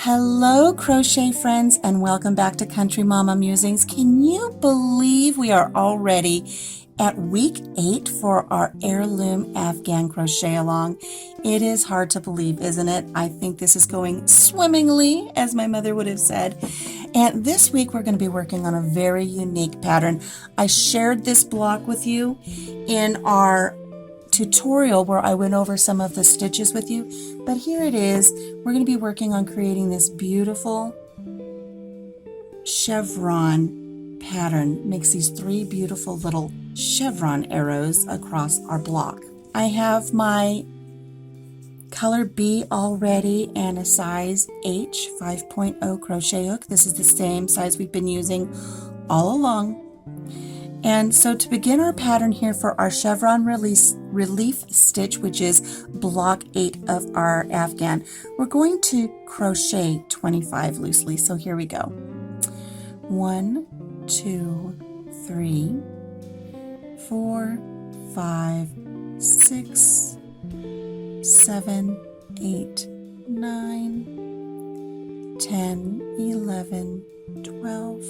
Hello, crochet friends, and welcome back to Country Mama Musings. Can you believe we are already at week 8 for our Heirloom Afghan crochet along? It is hard to believe, isn't it? I think this is going swimmingly, as my mother would have said. And this week we're going to be working on a very unique pattern. I shared this block with you in our tutorial where I went over some of the stitches with you, but here it is. We're going to be working on creating this beautiful chevron pattern. Makes these 3 beautiful little chevron arrows across our block. I have my color B already and a size H 5.0 crochet hook. This is the same size we've been using all along. And so to begin our pattern here for our chevron relief stitch, which is block 8 of our Afghan, we're going to crochet 25 loosely. So here we go. 1, 2, 3, 4, 5, 6, 7, 8, 9, 10, 11, 12,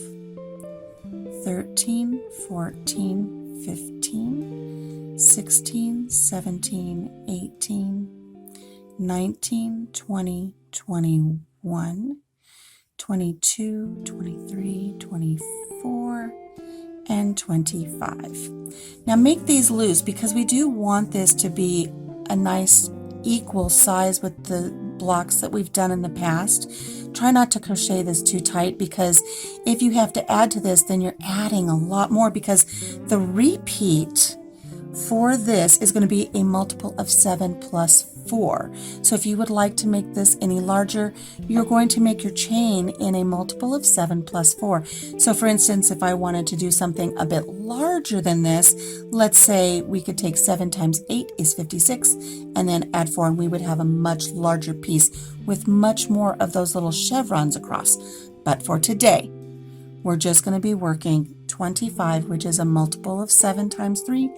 13, 14, 15, 16, 17, 18, 19, 20, 21, 22, 23, 24, and 25. Now make these loose because we do want this to be a nice equal size with the blocks that we've done in the past. Try not to crochet this too tight because if you have to add to this, then you're adding a lot more because the repeat for this is going to be a multiple of 7 plus 4. So if you would like to make this any larger, you're going to make your chain in a multiple of 7 plus 4. So for instance, if I wanted to do something a bit larger than this, let's say we could take 7 times 8 is 56 and then add 4 and we would have a much larger piece with much more of those little chevrons across. But for today, we're just going to be working 25, which is a multiple of 7 times 3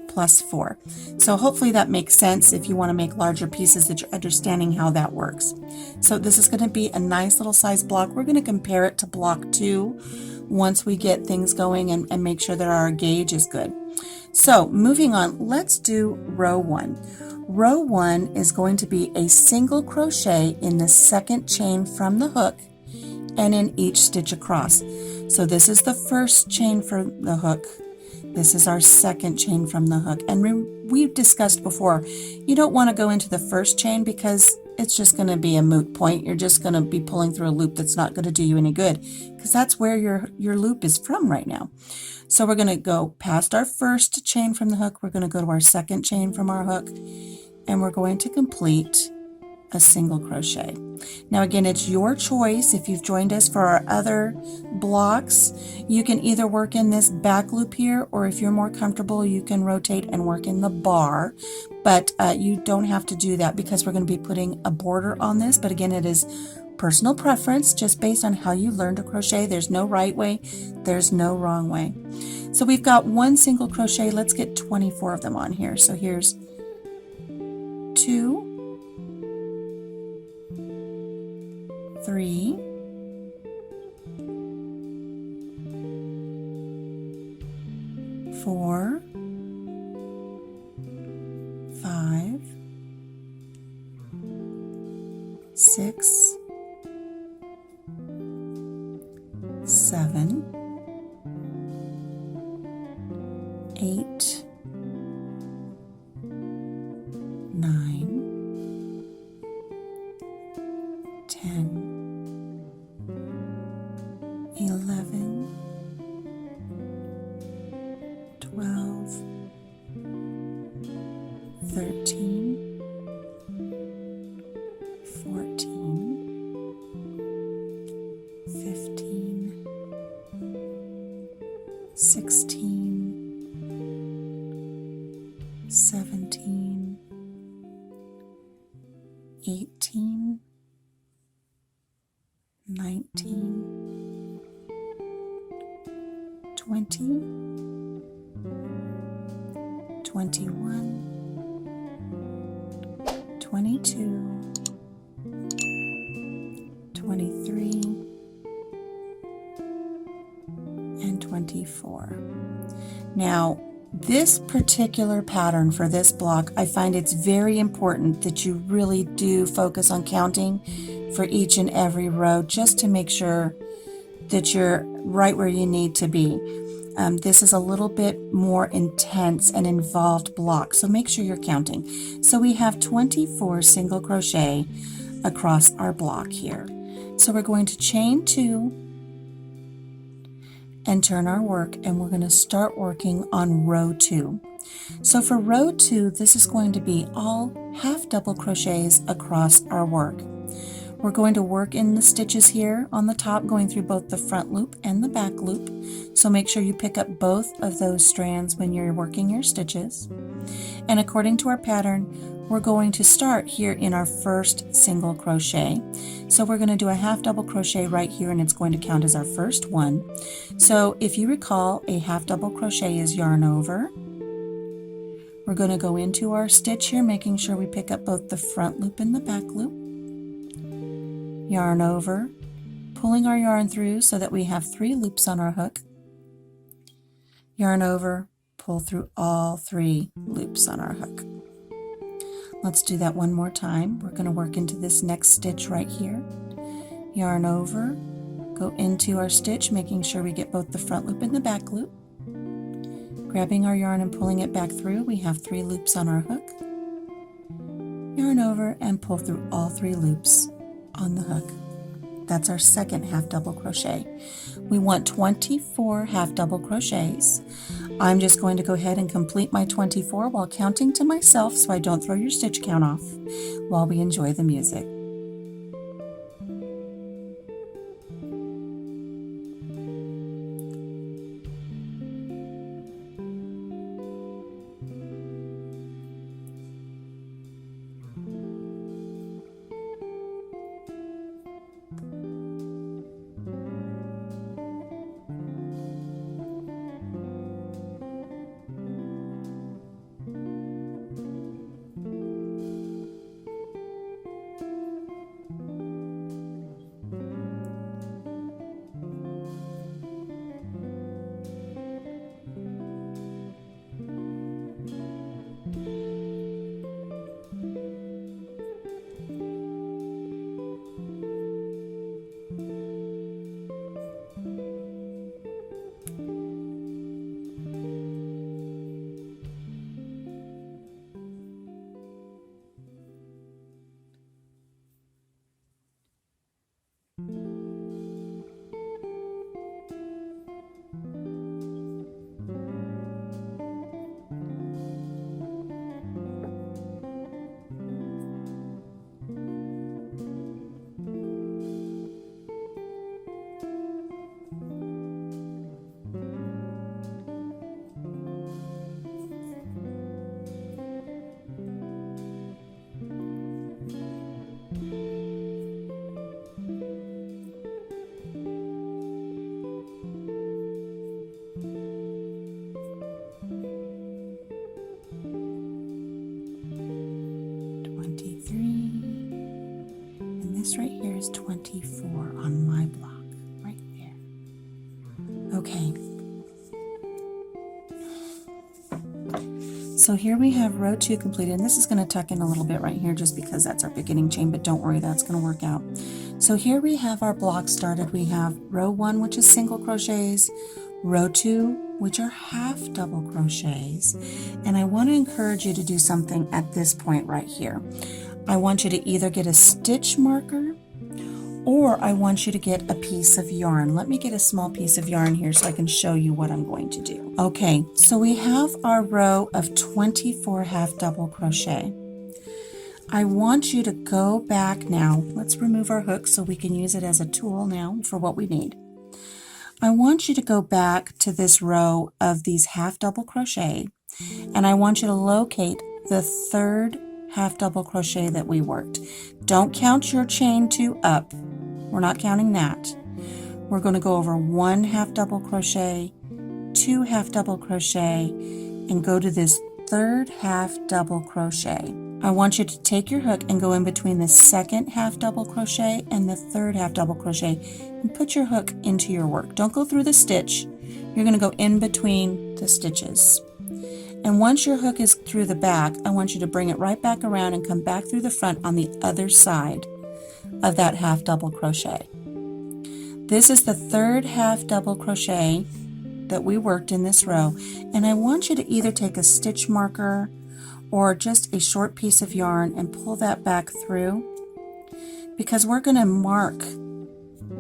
plus 4. So hopefully that makes sense if you want to make larger pieces that you're understanding how that works. So this is going to be a nice little size block. We're going to compare it to block 2 once we get things going and make sure that our gauge is good. So moving on, let's do row 1. Row 1 is going to be a single crochet in the second chain from the hook and in each stitch across. So this is the first chain for the hook. This is our second chain from the hook. And we've discussed before, you don't want to go into the first chain because it's just going to be a moot point. You're just going to be pulling through a loop that's not going to do you any good because that's where your loop is from right now. So we're going to go past our first chain from the hook. We're going to go to our second chain from our hook and we're going to complete a single crochet. Now again, it's your choice. If you've joined us for our other blocks, you can either work in this back loop here, or if you're more comfortable, you can rotate and work in the bar, but you don't have to do that because we're going to be putting a border on this. But again, it is personal preference just based on how you learn to crochet. There's no right way, there's no wrong way. So we've got one single crochet. Let's get 24 of them on here. So here's 2, 3, 4, 5, 6, 7, 8, 9, 10, 11, 12, 13, 14, 15, 16, 17, 18, 19, 20, 21, 22, 23, 24. Now, this particular pattern for this block, I find it's very important that you really do focus on counting for each and every row just to make sure that you're right where you need to be. This is a little bit more intense and involved block, so make sure you're counting. So we have 24 single crochet across our block here. So we're going to chain 2 and turn our work, and we're going to start working on row 2. So for row 2, this is going to be all half double crochets across our work. We're going to work in the stitches here on the top, going through both the front loop and the back loop. So make sure you pick up both of those strands when you're working your stitches. And according to our pattern, we're going to start here in our first single crochet. So we're going to do a half double crochet right here, and it's going to count as our first one. So if you recall, a half double crochet is yarn over. We're going to go into our stitch here, making sure we pick up both the front loop and the back loop. Yarn over, pulling our yarn through so that we have 3 loops on our hook. Yarn over, pull through all 3 loops on our hook. Let's do that one more time. We're going to work into this next stitch right here. Yarn over, go into our stitch, making sure we get both the front loop and the back loop. Grabbing our yarn and pulling it back through, we have 3 loops on our hook. Yarn over and pull through all 3 loops on the hook. That's our second half double crochet. We want 24 half double crochets. I'm just going to go ahead and complete my 24 while counting to myself so I don't throw your stitch count off while we enjoy the music. This right here is 24 on my block, right there. Okay. So here we have row 2 completed, and this is going to tuck in a little bit right here just because that's our beginning chain, but don't worry, that's going to work out. So here we have our block started. We have row 1, which is single crochets, row 2, which are half double crochets, and I want to encourage you to do something at this point right here. I want you to either get a stitch marker or I want you to get a piece of yarn. Let me get a small piece of yarn here so I can show you what I'm going to do. Okay, so we have our row of 24 half double crochet. I want you to go back now. Let's remove our hook so we can use it as a tool now for what we need. I want you to go back to this row of these half double crochet, and I want you to locate the third half double crochet that we worked. Don't count your chain 2 up. We're not counting that. We're going to go over 1 half double crochet, 2 half double crochet, and go to this third half double crochet. I want you to take your hook and go in between the second half double crochet and the third half double crochet and put your hook into your work. Don't go through the stitch. you're going to go in between the stitches. And once your hook is through the back, I want you to bring it right back around and come back through the front on the other side of that half double crochet. This is the third half double crochet that we worked in this row, and I want you to either take a stitch marker or just a short piece of yarn and pull that back through, because we're going to mark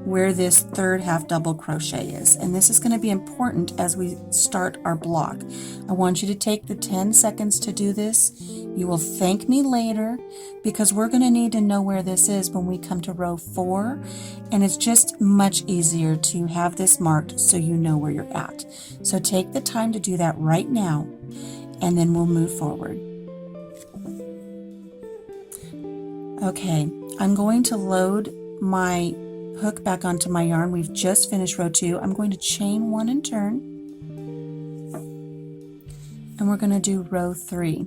where this third half double crochet is, and this is going to be important as we start our block. I want you to take the 10 seconds to do this. You will thank me later, because we're going to need to know where this is when we come to row 4, and it's just much easier to have this marked so you know where you're at. So take the time to do that right now, and then we'll move forward. Okay, I'm going to load my hook back onto my yarn. We've just finished row 2. I'm going to chain 1 and turn, and we're going to do row 3.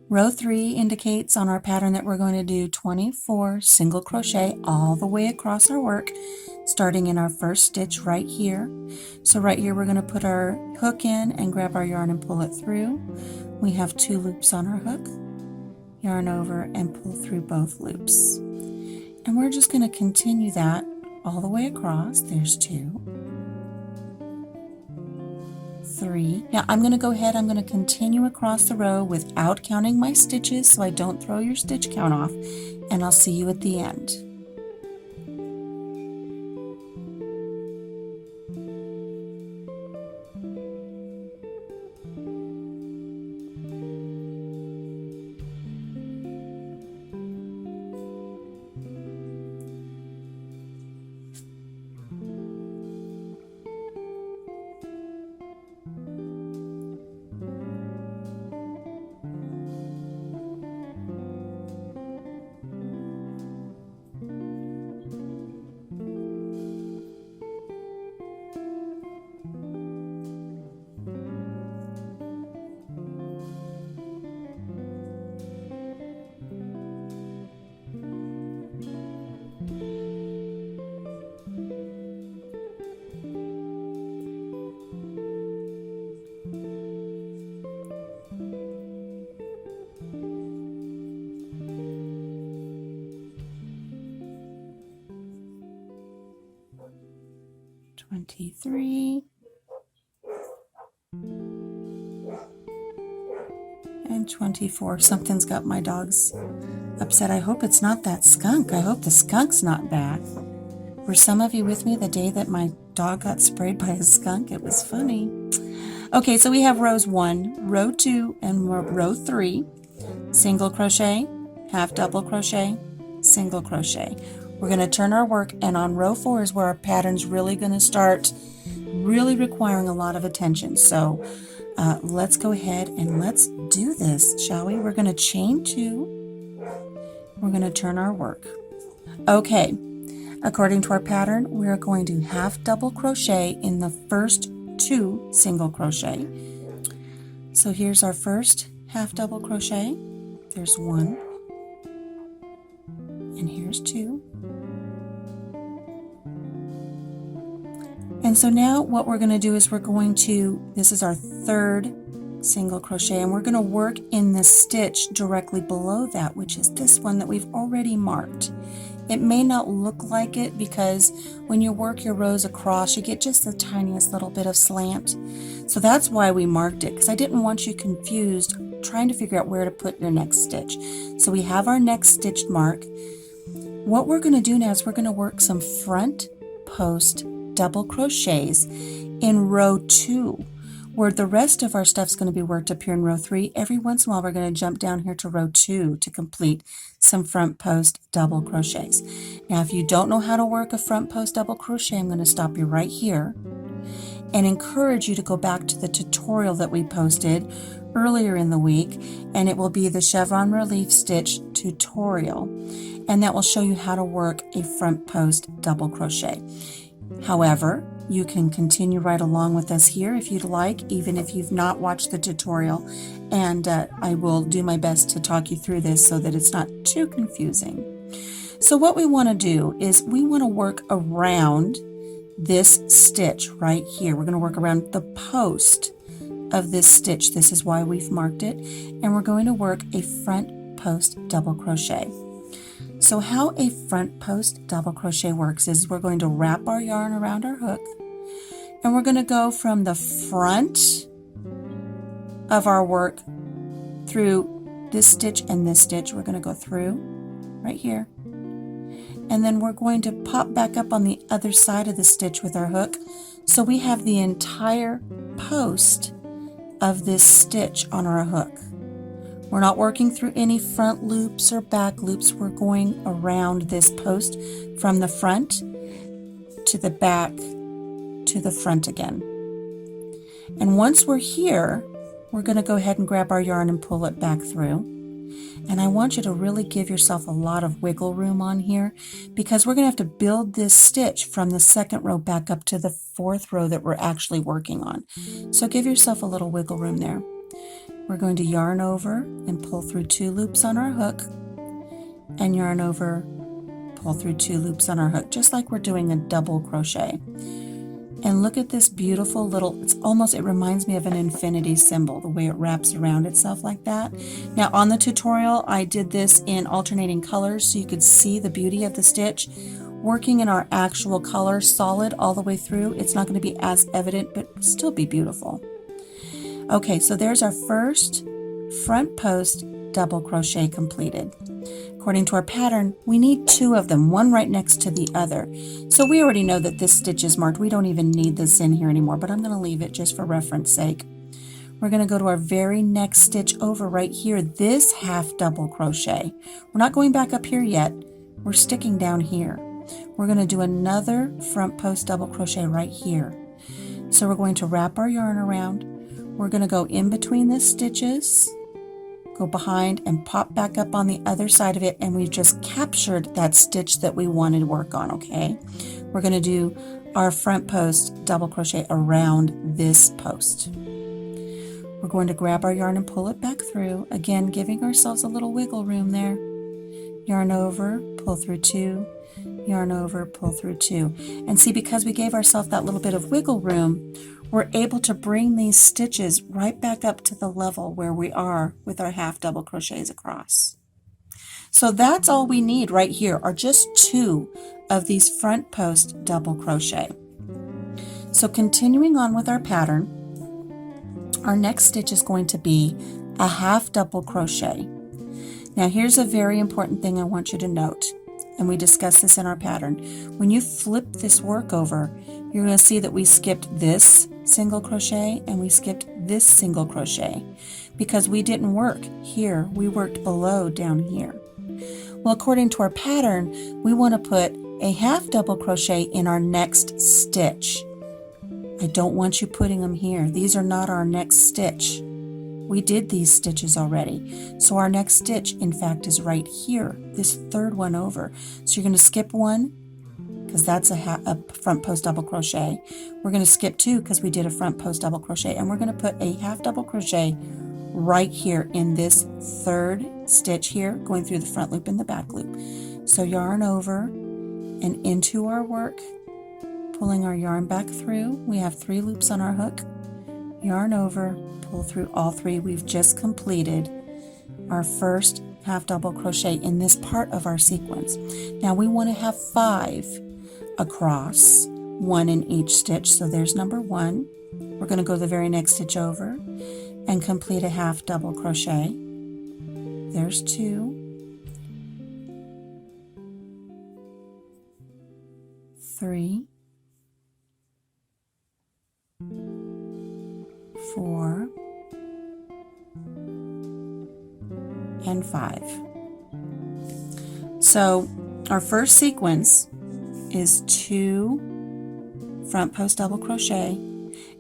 Row 3 indicates on our pattern that we're going to do 24 single crochet all the way across our work, starting in our first stitch right here. So right here we're going to put our hook in and grab our yarn and pull it through. We have 2 loops on our hook, yarn over and pull through both loops. And we're just going to continue that all the way across. There's 2, 3. Now I'm going to go ahead, I'm going to continue across the row without counting my stitches so I don't throw your stitch count off, and I'll see you at the end. Three and 24. Something's got my dogs upset. I hope it's not that skunk. I hope the skunk's not back. Were some of you with me the day that my dog got sprayed by a skunk? It was funny. Okay, so we have rows 1, row 2, and row 3. Single crochet, half double crochet, single crochet. We're going to turn our work, and on row 4 is where our pattern's really going to start really requiring a lot of attention. So let's go ahead and let's do this, shall we? We're going to chain 2. We're going to turn our work. Okay, according to our pattern, we're going to half double crochet in the first 2 single crochet. So here's our first half double crochet. There's 1, and here's 2. And so now what we're going to do is this is our third single crochet, and we're going to work in the stitch directly below that, which is this one that we've already marked. It may not look like it because when you work your rows across, you get just the tiniest little bit of slant. So that's why we marked it, because I didn't want you confused trying to figure out where to put your next stitch. So we have our next stitched mark. What we're going to do now is we're going to work some front post double crochets in row 2, where the rest of our stuff's going to be worked up here in row 3. Every once in a while we're going to jump down here to row 2 to complete some front post double crochets. Now if you don't know how to work a front post double crochet, I'm going to stop you right here and encourage you to go back to the tutorial that we posted earlier in the week, and it will be the chevron relief stitch tutorial, and that will show you how to work a front post double crochet. However, you can continue right along with us here if you'd like, even if you've not watched the tutorial, and I will do my best to talk you through this so that it's not too confusing. So what we want to do is we want to work around this stitch right here. We're going to work around the post of this stitch. This is why we've marked it. And we're going to work a front post double crochet. So how a front post double crochet works is we're going to wrap our yarn around our hook, and we're going to go from the front of our work through this stitch and this stitch. We're going to go through right here, and then we're going to pop back up on the other side of the stitch with our hook, so we have the entire post of this stitch on our hook. We're not working through any front loops or back loops. We're going around this post from the front to the back to the front again. And once we're here, we're going to go ahead and grab our yarn and pull it back through. And I want you to really give yourself a lot of wiggle room on here, because we're going to have to build this stitch from the second row back up to the fourth row that we're actually working on. So give yourself a little wiggle room there. We're going to yarn over and pull through 2 loops on our hook, and yarn over, pull through 2 loops on our hook, just like we're doing a double crochet. And look at this beautiful little, it reminds me of an infinity symbol, the way it wraps around itself like that. Now on the tutorial, I did this in alternating colors so you could see the beauty of the stitch. Working in our actual color, solid all the way through, it's not going to be as evident, but still be beautiful. Okay, so there's our first front post double crochet completed. According to our pattern, we need 2 of them, one right next to the other. So we already know that this stitch is marked. We don't even need this in here anymore, but I'm going to leave it just for reference sake. We're going to go to our very next stitch over right here, this half double crochet. We're not going back up here yet. We're sticking down here. We're going to do another front post double crochet right here. So we're going to wrap our yarn around. We're going to go in between the stitches, go behind and pop back up on the other side of it, and we've just captured that stitch that we wanted to work on, okay? We're going to do our front post double crochet around this post. We're going to grab our yarn and pull it back through, again giving ourselves a little wiggle room there. Yarn over, pull through 2, yarn over, pull through 2. And see, because we gave ourselves that little bit of wiggle room, we're able to bring these stitches right back up to the level where we are with our half double crochets across. So that's all we need right here, are just 2 of these front post double crochet. So continuing on with our pattern, our next stitch is going to be a half double crochet. Now here's a very important thing I want you to note, and we discussed this in our pattern. When you flip this work over, you're going to see that we skipped this single crochet and we skipped this single crochet because we didn't work here, we worked below down here. Well, according to our pattern, we want to put a half double crochet in our next stitch. I don't want you putting them here. These are not our next stitch. We did these stitches already. So our next stitch, in fact, is right here, this third one over. So you're going to skip 1, because that's a front post double crochet. We're going to skip 2 because we did a front post double crochet, and we're going to put a half double crochet right here in this third stitch here, going through the front loop and the back loop. So yarn over and into our work, pulling our yarn back through. We have 3 loops on our hook. Yarn over, pull through all 3. We've just completed our first half double crochet in this part of our sequence. Now we want to have 5 across, 1 in each stitch. So there's number 1. We're going to go the very next stitch over and complete a half double crochet. There's 2, 3, 4, and 5. So our first sequence is 2 front post double crochet,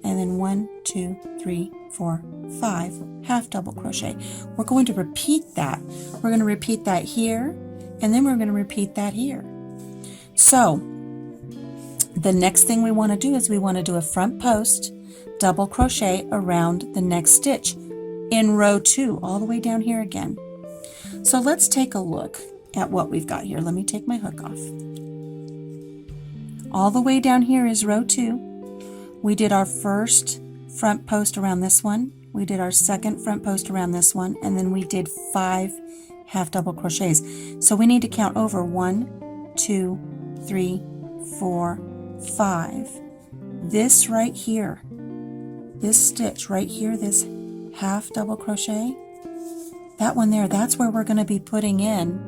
and then 1, 2, 3, 4, 5 half double crochet. We're going to repeat that. We're going to repeat that here, and then we're going to repeat that here. So the next thing we want to do is we want to do a front post double crochet around the next stitch in row 2, all the way down here again. So let's take a look at what we've got here. Let me take my hook off. All the way down here is row 2. We did our first front post around this one. We did our second front post around this one, and then we did 5 half double crochets. So we need to count over 1, 2, 3, 4, 5. This right here, this stitch right here, this half double crochet, that one there, that's where we're going to be putting in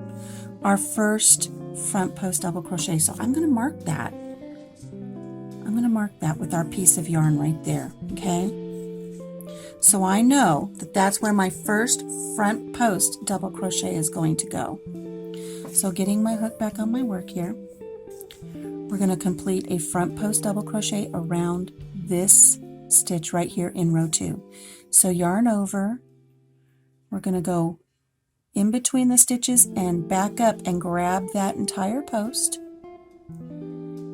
our first front post double crochet. So I'm going to mark that. I'm going to mark that with our piece of yarn right there, okay? So I know that that's where my first front post double crochet is going to go. So getting my hook back on my work here, we're going to complete a front post double crochet around this stitch right here in row 2. So yarn over, we're going to go in between the stitches and back up and grab that entire post.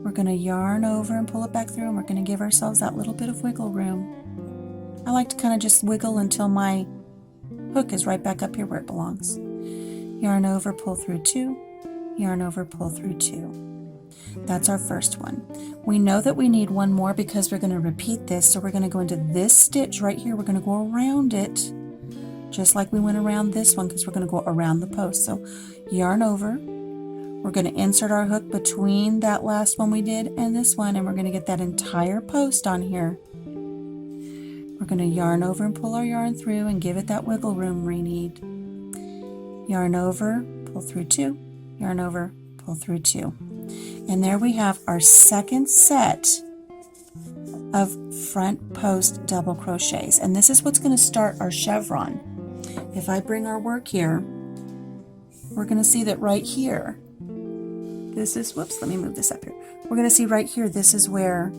We're going to yarn over and pull it back through, and we're going to give ourselves that little bit of wiggle room. I like to kind of just wiggle until my hook is right back up here where it belongs. Yarn over, pull through 2, yarn over, pull through 2. That's our first one. We know that we need one more because we're going to repeat this, so we're going to go into this stitch right here. We're going to go around it just like we went around this one because we're going to go around the post. So yarn over, we're going to insert our hook between that last one we did and this one, and we're going to get that entire post on here. We're going to yarn over and pull our yarn through and give it that wiggle room we need. Yarn over, pull through 2, yarn over, pull through 2. And there we have our second set of front post double crochets. And this is what's going to start our chevron. If I bring our work here, we're going to see that right here, this is, whoops, let me move this up here. We're going to see right here, this is where,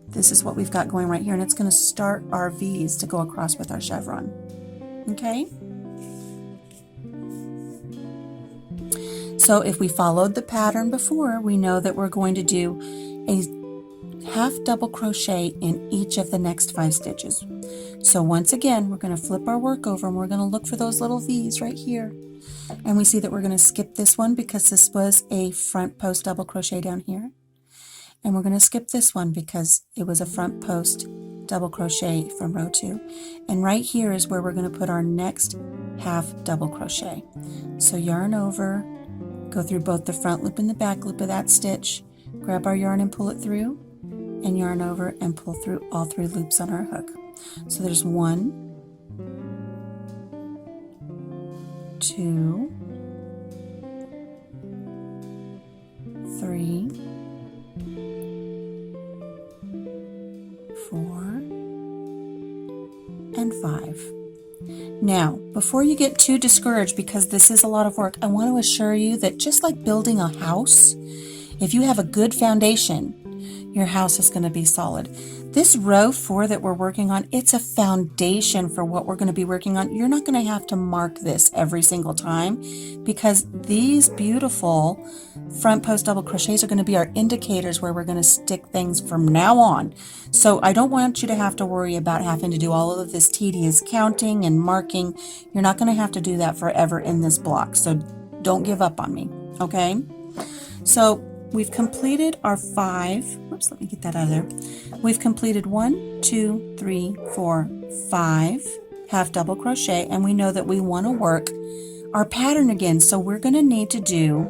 this is what we've got going right here, and it's going to start our V's to go across with our chevron. Okay? So if we followed the pattern before, we know that we're going to do a half double crochet in each of the next 5 stitches. So once again, we're going to flip our work over and we're going to look for those little V's right here. And we see that we're going to skip this one because this was a front post double crochet down here. And we're going to skip this one because it was a front post double crochet from row 2. And right here is where we're going to put our next half double crochet. So yarn over, go through both the front loop and the back loop of that stitch, grab our yarn and pull it through, and yarn over and pull through all 3 loops on our hook. So there's 1, 2, 3, 4, and 5. Now, before you get too discouraged, because this is a lot of work, I want to assure you that just like building a house, if you have a good foundation, your house is going to be solid. This row 4 that we're working on, it's a foundation for what we're going to be working on. You're not going to have to mark this every single time because these beautiful front post double crochets are going to be our indicators where we're going to stick things from now on. So I don't want you to have to worry about having to do all of this tedious counting and marking. You're not going to have to do that forever in this block. So don't give up on me, okay? So we've completed our 5. Oops, let me get that out of there. We've completed 1, 2, 3, 4, 5 half double crochet, and we know that we want to work our pattern again. So we're going to need to do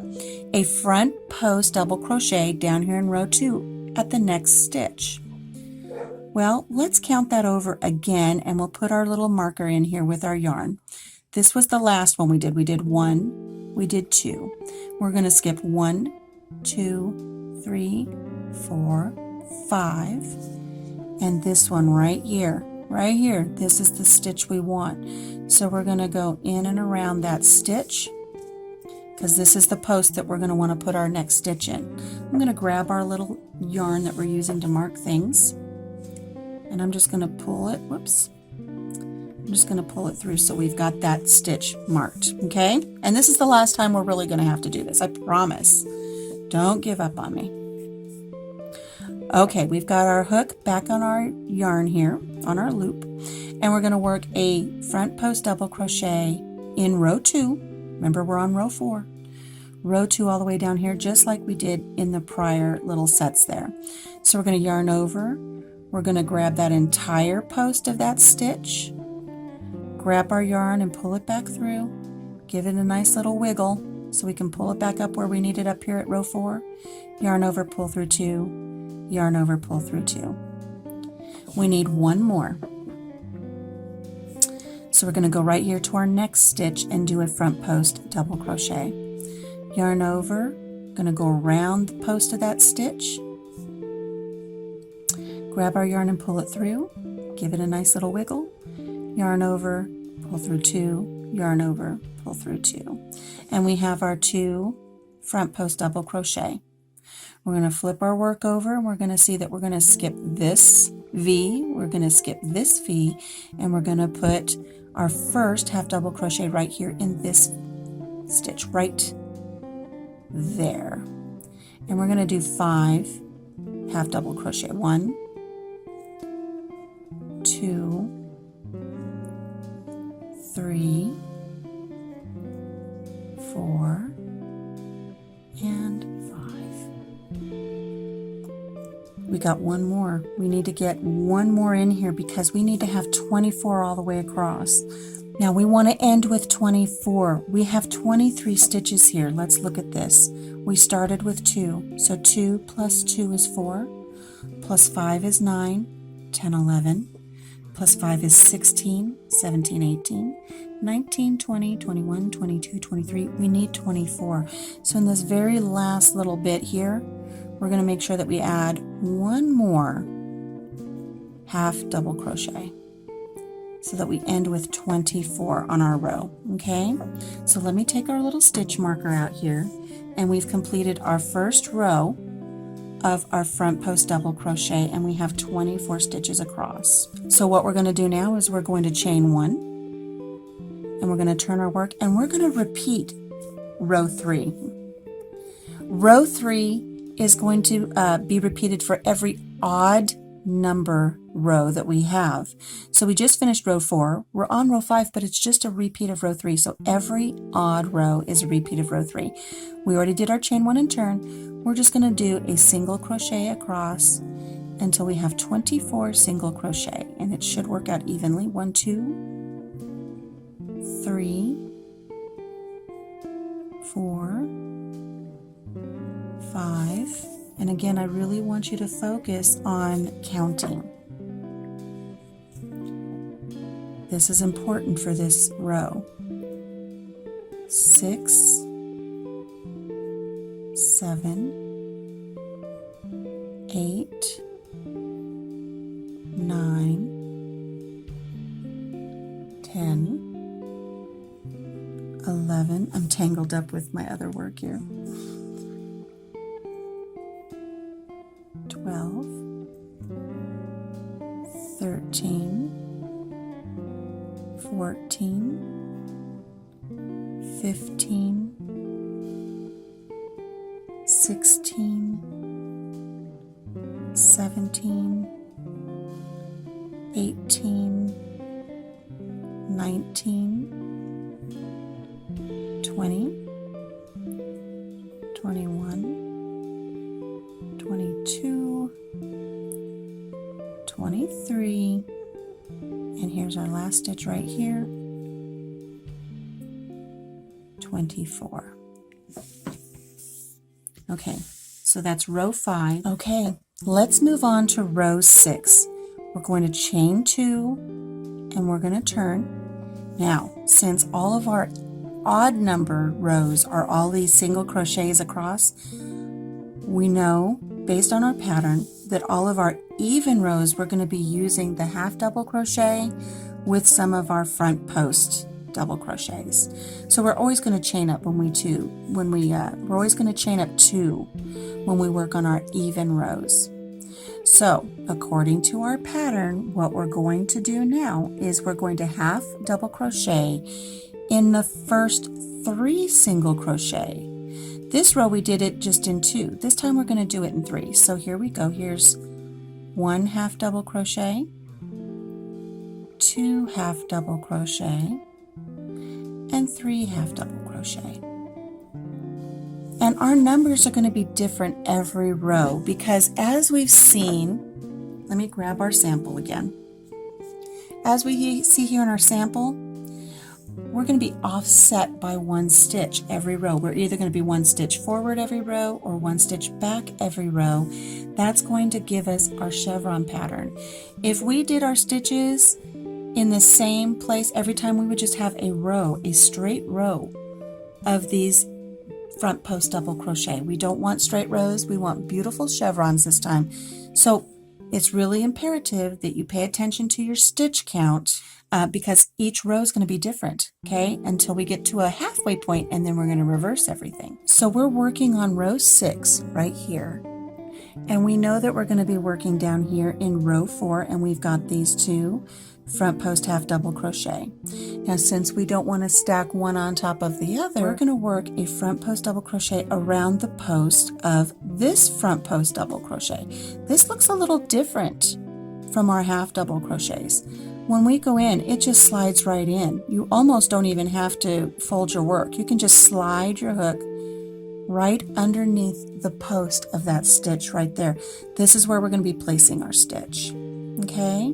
a front post double crochet down here in row 2 at the next stitch. Well, let's count that over again, and we'll put our little marker in here with our yarn. This was the last one we did. We did 1, we did 2. We're going to skip 1, 2, 3, 4, 5, and this one right here, this is the stitch we want. So we're going to go in and around that stitch because this is the post that we're going to want to put our next stitch in. I'm going to grab our little yarn that we're using to mark things, and I'm just going to pull it, I'm just going to pull it through so we've got that stitch marked, okay? And this is the last time we're really going to have to do this, I promise. Don't give up on me. Okay, we've got our hook back on our yarn here, on our loop, and we're going to work a front post double crochet in row 2. Remember, we're on row 4. row 2 all the way down here, just like we did in the prior little sets there. So we're going to yarn over, we're going to grab that entire post of that stitch, grab our yarn and pull it back through, give it a nice little wiggle so we can pull it back up where we need it up here at row 4, yarn over, pull through 2, yarn over, pull through 2. We need one more. So we're going to go right here to our next stitch and do a front post double crochet. Yarn over, going to go around the post of that stitch, grab our yarn and pull it through, give it a nice little wiggle, yarn over, pull through 2, yarn over, pull through 2. And we have our 2 front post double crochet. We're going to flip our work over and we're going to see that we're going to skip this V, we're going to skip this V, and we're going to put our first half double crochet right here in this stitch right there. And we're going to do 5 half double crochet. 1, 2, 3, 4, and 5. We got one more. We need to get one more in here because we need to have 24 all the way across. Now we want to end with 24. We have 23 stitches here. Let's look at this. We started with 2. So 2 plus 2 is 4, plus 5 is 9, 10, 11, plus 5 is 16, 17, 18, 19, 20, 21, 22, 23. We need 24. So in this very last little bit here, we're going to make sure that we add one more half double crochet so that we end with 24 on our row. Okay, so let me take our little stitch marker out here, and we've completed our first row of our front post double crochet, and we have 24 stitches across. So what we're going to do now is we're going to chain 1, and we're going to turn our work, and we're going to repeat row 3. Row 3 is going to be repeated for every odd number row that we have. So we just finished row 4. We're on row 5, but it's just a repeat of row 3. So every odd row is a repeat of row 3. We already did our chain 1 and turn. We're just going to do a single crochet across until we have 24 single crochet, and it should work out evenly. 1, 2, 3, 4, 5, and again, I really want you to focus on counting. This is important for this row. 6, 7, 8, 9, 10, 11. I'm tangled up with my other work here. 12, 13, 14, 15, 16, 17, 18, 19, 20, 21, 22, 23, and here's our last stitch right here, 24. Okay, so that's row 5. Okay, let's move on to row 6. We're going to chain 2 and we're going to turn. Now, since all of our odd number rows are all these single crochets across, we know based on our pattern that all of our even rows we're going to be using the half double crochet with some of our front post double crochets. So we're always going to chain up we're always going to chain up 2 when we work on our even rows. So according to our pattern, what we're going to do now is we're going to half double crochet in the first 3 single crochet. This row we did it just in 2. This time we're going to do it in 3. So here we go. Here's 1 half double crochet, 2 half double crochet, and 3 half double crochet. And our numbers are going to be different every row because as we've seen, let me grab our sample again. As we see here in our sample, we're going to be offset by 1 stitch every row. We're either going to be 1 stitch forward every row or 1 stitch back every row. That's going to give us our chevron pattern. If we did our stitches in the same place every time, we would just have a row, a straight row of these front post double crochet. We don't want straight rows, we want beautiful chevrons this time. So it's really imperative that you pay attention to your stitch count because each row is going to be different, okay, until we get to a halfway point, and then we're going to reverse everything. So we're working on row 6 right here, and we know that we're going to be working down here in row 4, and we've got these 2 front post half double crochet. Now since we don't want to stack one on top of the other, we're going to work a front post double crochet around the post of this front post double crochet. This looks a little different from our half double crochets. When we go in, it just slides right in. You almost don't even have to fold your work. You can just slide your hook right underneath the post of that stitch right there. This is where we're going to be placing our stitch. Okay?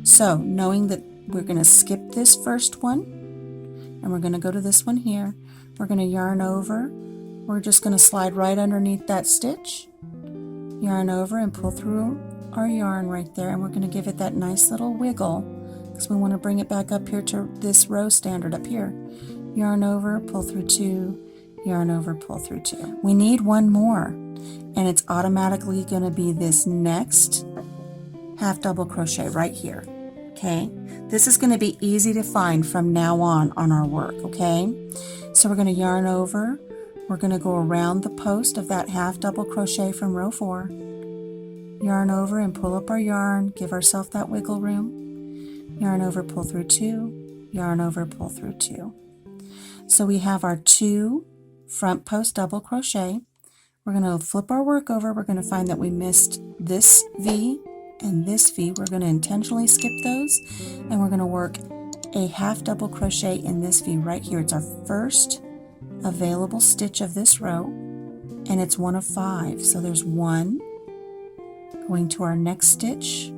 So, knowing that we're going to skip this first one, and we're going to go to this one here, we're going to yarn over. We're just going to slide right underneath that stitch, yarn over and pull through our yarn right there, and we're going to give it that nice little wiggle because we want to bring it back up here to this row standard up here. Yarn over, pull through 2, yarn over, pull through 2. We need one more, and it's automatically going to be this next half double crochet right here. Okay, this is going to be easy to find from now on our work. Okay, so we're going to yarn over, we're going to go around the post of that half double crochet from row 4, yarn over and pull up our yarn, give ourselves that wiggle room, yarn over, pull through 2, yarn over, pull through 2. So we have our 2 front post double crochet. We're going to flip our work over. We're going to find that we missed this V and this V. We're going to intentionally skip those, and we're going to work a half double crochet in this V right here. It's our first available stitch of this row, and it's one of 5. So there's 1. Going to our next stitch,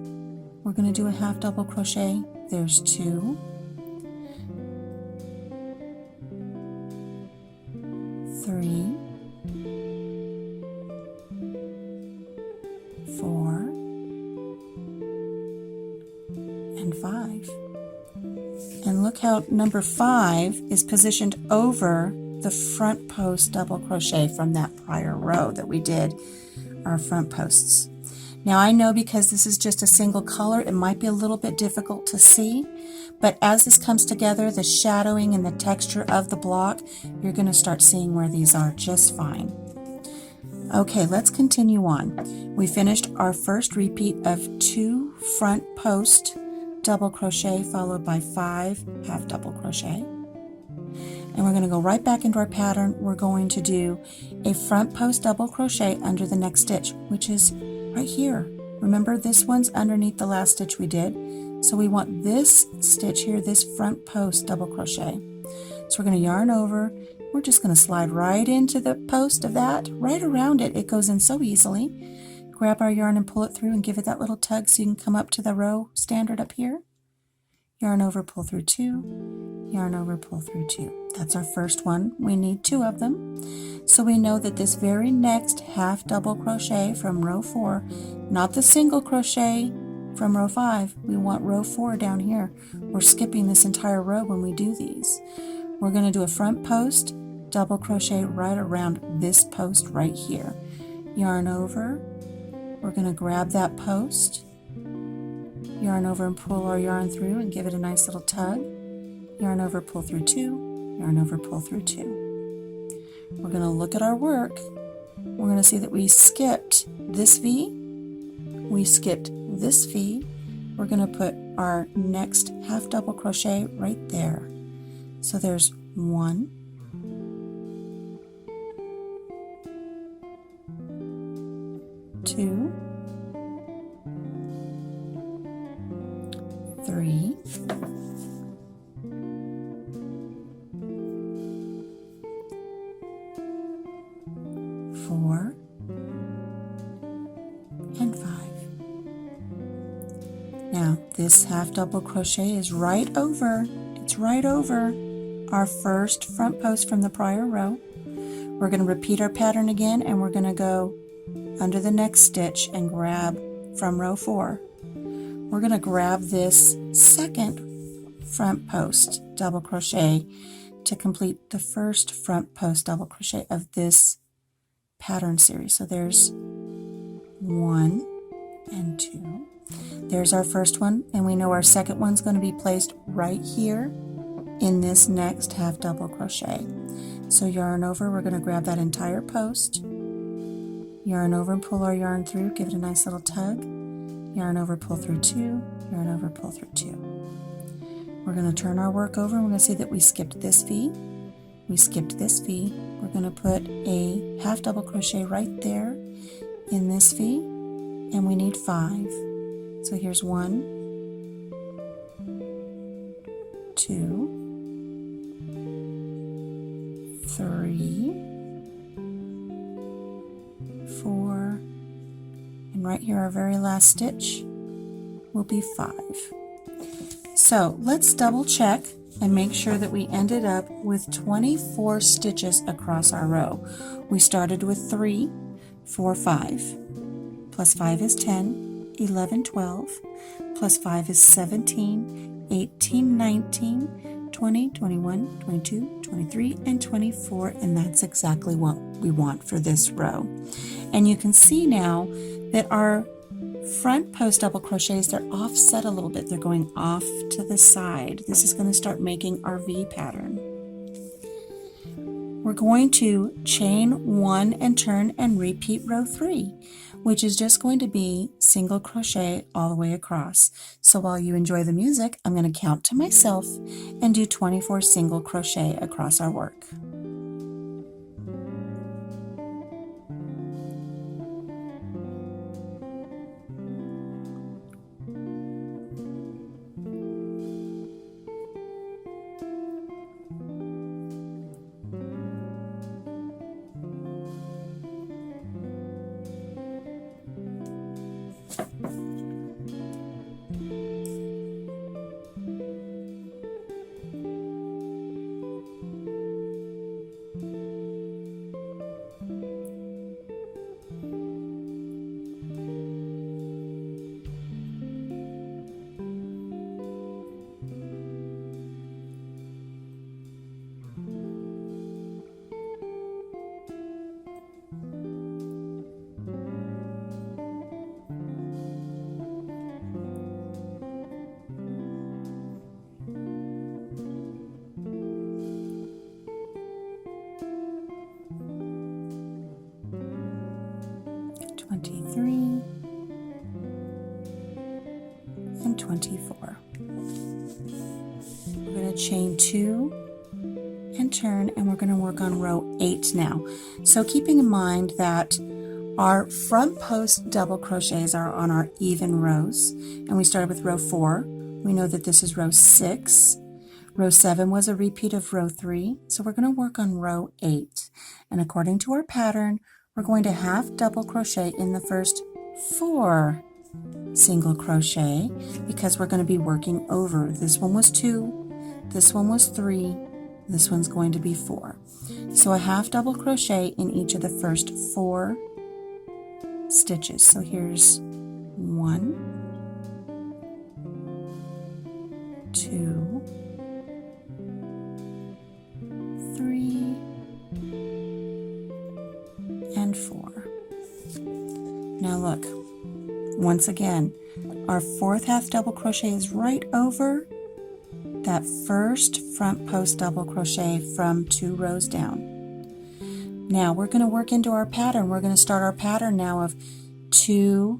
we're going to do a half double crochet. There's 2, 3, 4, and 5. And look how number 5 is positioned over the front post double crochet from that prior row that we did our front posts. Now I know because this is just a single color, it might be a little bit difficult to see, but as this comes together, the shadowing and the texture of the block, you're going to start seeing where these are just fine. Okay, let's continue on. We finished our first repeat of 2 front post double crochet followed by 5 half double crochet. And we're going to go right back into our pattern. We're going to do a front post double crochet under the next stitch, which is right here. Remember, this one's underneath the last stitch we did. So we want this stitch here, this front post double crochet. So we're going to yarn over. We're just going to slide right into the post of that, right around it. It goes in so easily. Grab our yarn and pull it through and give it that little tug so you can come up to the row standard up here. Yarn over, pull through 2, yarn over, pull through 2. That's our first one. We need 2 of them. So we know that this very next half double crochet from row 4, not the single crochet from row 5, we want row 4 down here. We're skipping this entire row when we do these. We're going to do a front post double crochet right around this post right here. Yarn over, we're going to grab that post, yarn over and pull our yarn through and give it a nice little tug. Yarn over, pull through 2, yarn over, pull through 2. We're going to look at our work. We're going to see that we skipped this V, we skipped this V. We're going to put our next half double crochet right there. So there's 1, 2, 3, 4, 4, and 5. Now this half double crochet is right over, it's right over our first front post from the prior row. We're going to repeat our pattern again, and we're going to go under the next stitch and grab from row 4. We're going to grab this second front post double crochet to complete the first front post double crochet of this pattern series. So there's 1 and 2. There's our first one, and we know our second one's going to be placed right here in this next half double crochet. So yarn over, we're going to grab that entire post, yarn over and pull our yarn through, give it a nice little tug, yarn over, pull through 2, yarn over, pull through 2. We're going to turn our work over, and we're going to see that we skipped this V, we skipped this V. We're going to put a half double crochet right there in this V, and we need 5. So here's 1, 2, 3, 4, and right here our very last stitch will be 5. So let's double check and make sure that we ended up with 24 stitches across our row. We started with 3, 4, 5, plus 5 is 10, 11, 12, plus 5 is 17, 18, 19, 20, 21, 22, 23, and 24, and that's exactly what we want for this row. And you can see now that our front post double crochets, they're offset a little bit. They're going off to the side. This is going to start making our V pattern. We're going to chain 1 and turn and repeat row 3, which is just going to be single crochet all the way across. So while you enjoy the music, I'm going to count to myself and do 24 single crochet across our work. And 24. We're going to chain 2 and turn, and we're going to work on row 8 now. So keeping in mind that our front post double crochets are on our even rows, and we started with row 4. We know that this is row 6. Row 7 was a repeat of row 3, so we're going to work on row 8. And according to our pattern, we're going to half double crochet in the first 4 single crochet because we're going to be working over. This one was 2, this one was 3, this one's going to be 4. So a half double crochet in each of the first 4 stitches. So here's 1, 2, 3, and 4. Now look, once again, our 4th half double crochet is right over that first front post double crochet from 2 rows down. Now we're going to work into our pattern. We're going to start our pattern now of 2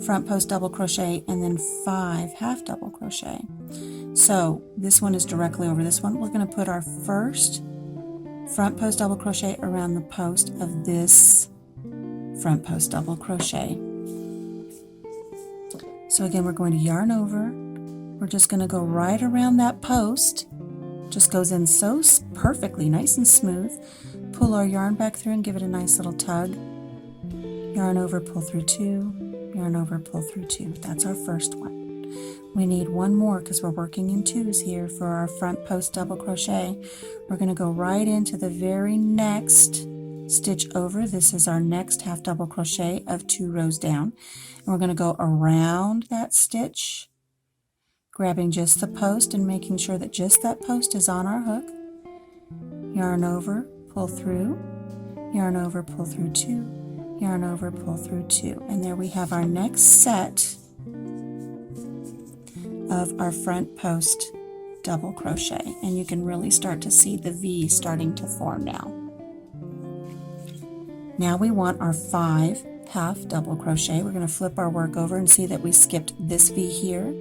front post double crochet and then 5 half double crochet. So this one is directly over this one. We're going to put our first front post double crochet around the post of this front post double crochet. So again, we're going to yarn over. We're just going to go right around that post. Just goes in so perfectly, nice and smooth. Pull our yarn back through and give it a nice little tug. yarn over, pull through 2, yarn over, pull through 2. That's our first one. We need one more because we're working in 2s here for our front post double crochet. We're going to go right into the very next stitch over. This is our next half double crochet of 2 rows down. And we're going to go around that stitch, grabbing just the post and making sure that just that post is on our hook. Yarn over, pull through, yarn over, pull through 2, yarn over, pull through 2. And there we have our next set of our front post double crochet, and you can really start to see the V starting to form now. Now we want our 5 half double crochet. We're going to flip our work over and see that we skipped this V here.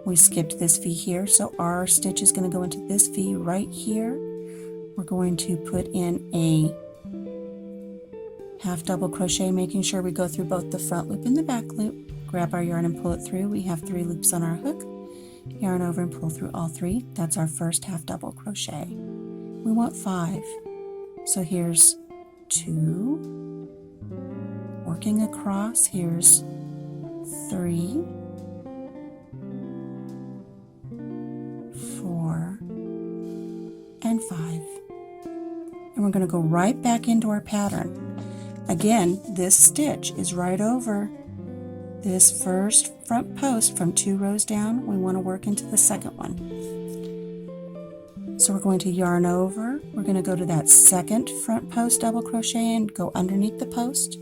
We skipped this V here, so our stitch is going to go into this V right here. We're going to put in a half double crochet, making sure we go through both the front loop and the back loop. Grab our yarn and pull it through. We have 3 loops on our hook. Yarn over and pull through all 3. That's our first half double crochet. We want 5. So here's 2. Working across, here's 3, 4, and 5. And we're going to go right back into our pattern. Again, this stitch is right over this first front post from 2 rows down. We want to work into the second one. So we're going to yarn over. We're going to go to that second front post double crochet and go underneath the post.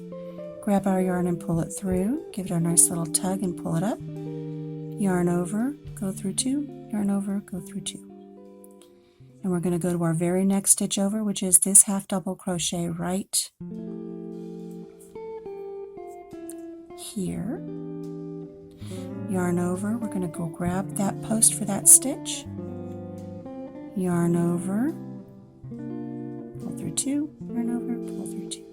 Grab our yarn and pull it through. Give it a nice little tug and pull it up. Yarn over, go through 2, yarn over, go through 2. And we're going to go to our very next stitch over, which is this half double crochet right here. Yarn over, we're going to go grab that post for that stitch. Yarn over, pull through 2, yarn over, pull through 2.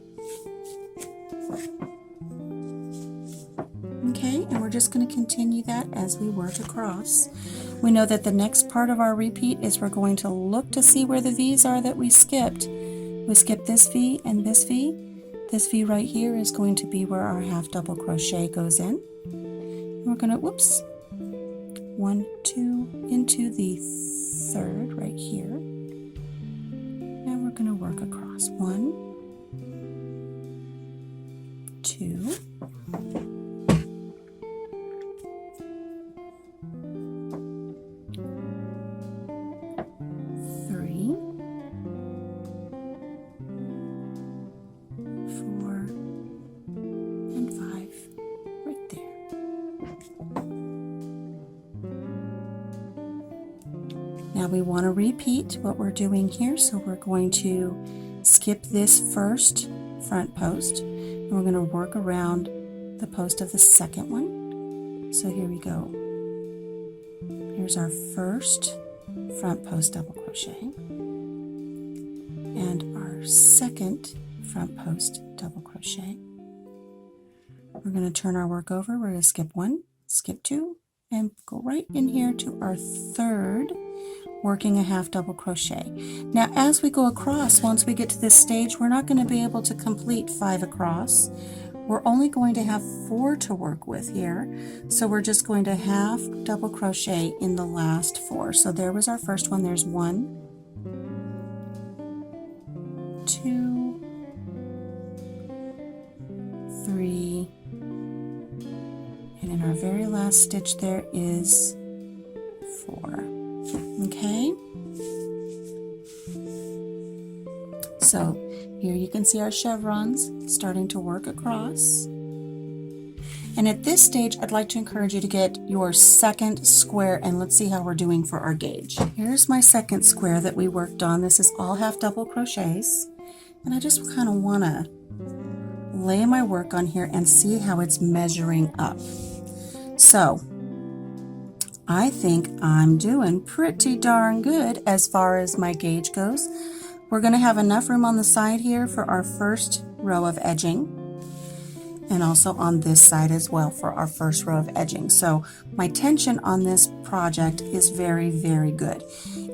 Okay, and we're just going to continue that as we work across. We know that the next part of our repeat is we're going to look to see where the V's are that we skipped. We skipped this V and this V. This V right here is going to be where our half double crochet goes in. We're going to, 1, 2, into the third right here. And we're going to work across. 1, 2, 3, 4, and 5 right there. Now we want to repeat what we're doing here, so we're going to skip this first front post and we're going to work around the post of the second one. So here we go. Here's our first front post double crochet and our second front post double crochet. We're going to turn our work over. We're going to skip 1, skip 2, and go right in here to our third, working a half double crochet. Now as we go across, once we get to this stage, we're not going to be able to complete 5 across. We're only going to have 4 to work with here, so we're just going to half double crochet in the last 4. So there was our first one. There's 1, 2, 3, and in our very last stitch there is 4. Okay, so here you can see our chevrons starting to work across. And at this stage, I'd like to encourage you to get your second square, and let's see how we're doing for our gauge. Here's my second square that we worked on. This is all half double crochets, and I just kind of want to lay my work on here and see how it's measuring up. So I think I'm doing pretty darn good as far as my gauge goes. We're going to have enough room on the side here for our first row of edging, and also on this side as well for our first row of edging. So my tension on this project is very, very good.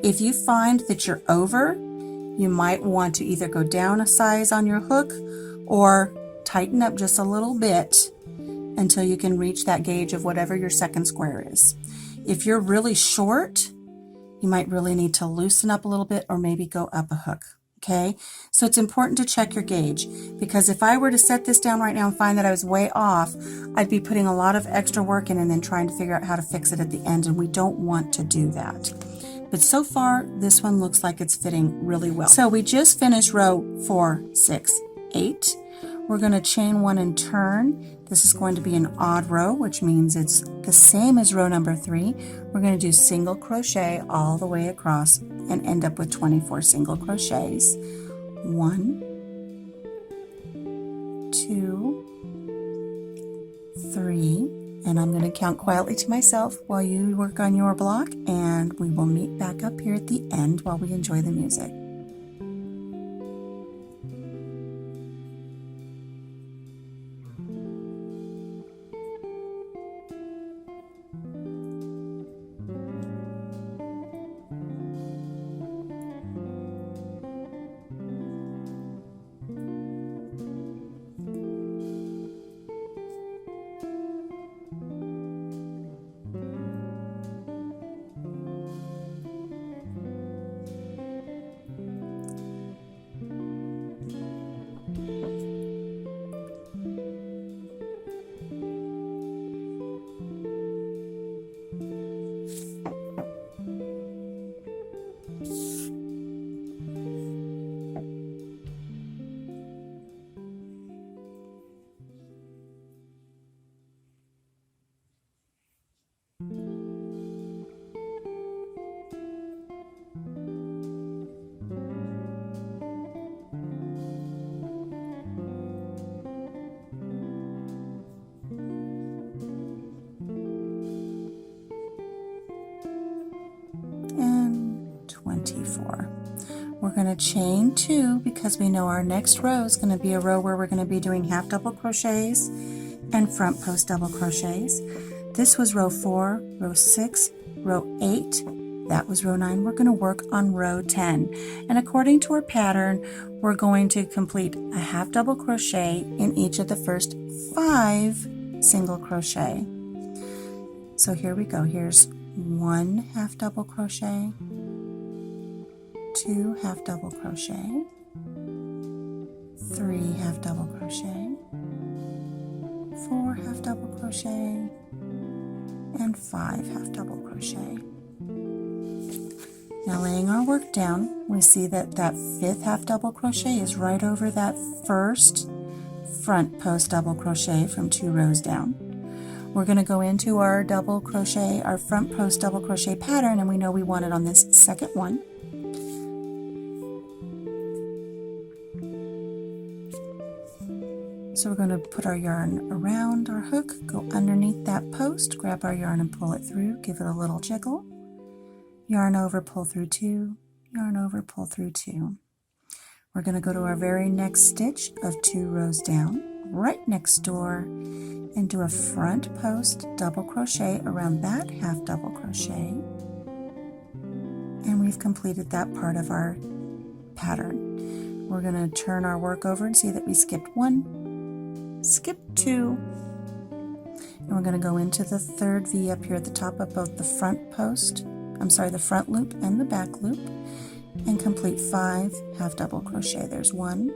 If you find that you're over, you might want to either go down a size on your hook or tighten up just a little bit until you can reach that gauge of whatever your second square is. If you're really short, you might really need to loosen up a little bit or maybe go up a hook. Okay, so it's important to check your gauge, because if I were to set this down right now and find that I was way off, I'd be putting a lot of extra work in and then trying to figure out how to fix it at the end, and we don't want to do that. But so far, this one looks like it's fitting really well. So we just finished row 4, 6, 8. We're going to chain 1 and turn. This is going to be an odd row, which means it's the same as row number 3. We're going to do single crochet all the way across and end up with 24 single crochets. 1, 2, 3, and I'm going to count quietly to myself while you work on your block, and we will meet back up here at the end while we enjoy the music. And 24. We're going to chain 2 because we know our next row is going to be a row where we're going to be doing half double crochets and front post double crochets. This was row 4, row 6, row 8. That was row 9. We're going to work on row 10. And according to our pattern, we're going to complete a half double crochet in each of the first 5 single crochet. So here we go. Here's 1 half double crochet, 2 half double crochet, 3 half double crochet, 4 half double crochet, and 5 half double crochet. Now laying our work down, we see that that 5th half double crochet is right over that first front post double crochet from 2 rows down. We're going to go into our double crochet, our front post double crochet pattern, and we know we want it on this second one. So we're going to put our yarn around our hook, go underneath that post, grab our yarn and pull it through, give it a little jiggle, yarn over, pull through 2, yarn over, pull through 2. We're going to go to our very next stitch of 2 rows down, right next door, and do a front post double crochet around that half double crochet, and we've completed that part of our pattern. We're going to turn our work over and see that we skipped 1, skipped 2, and we're going to go into the 3rd V up here at the top of both the front post, the front loop and the back loop, and complete 5 half double crochet. There's 1,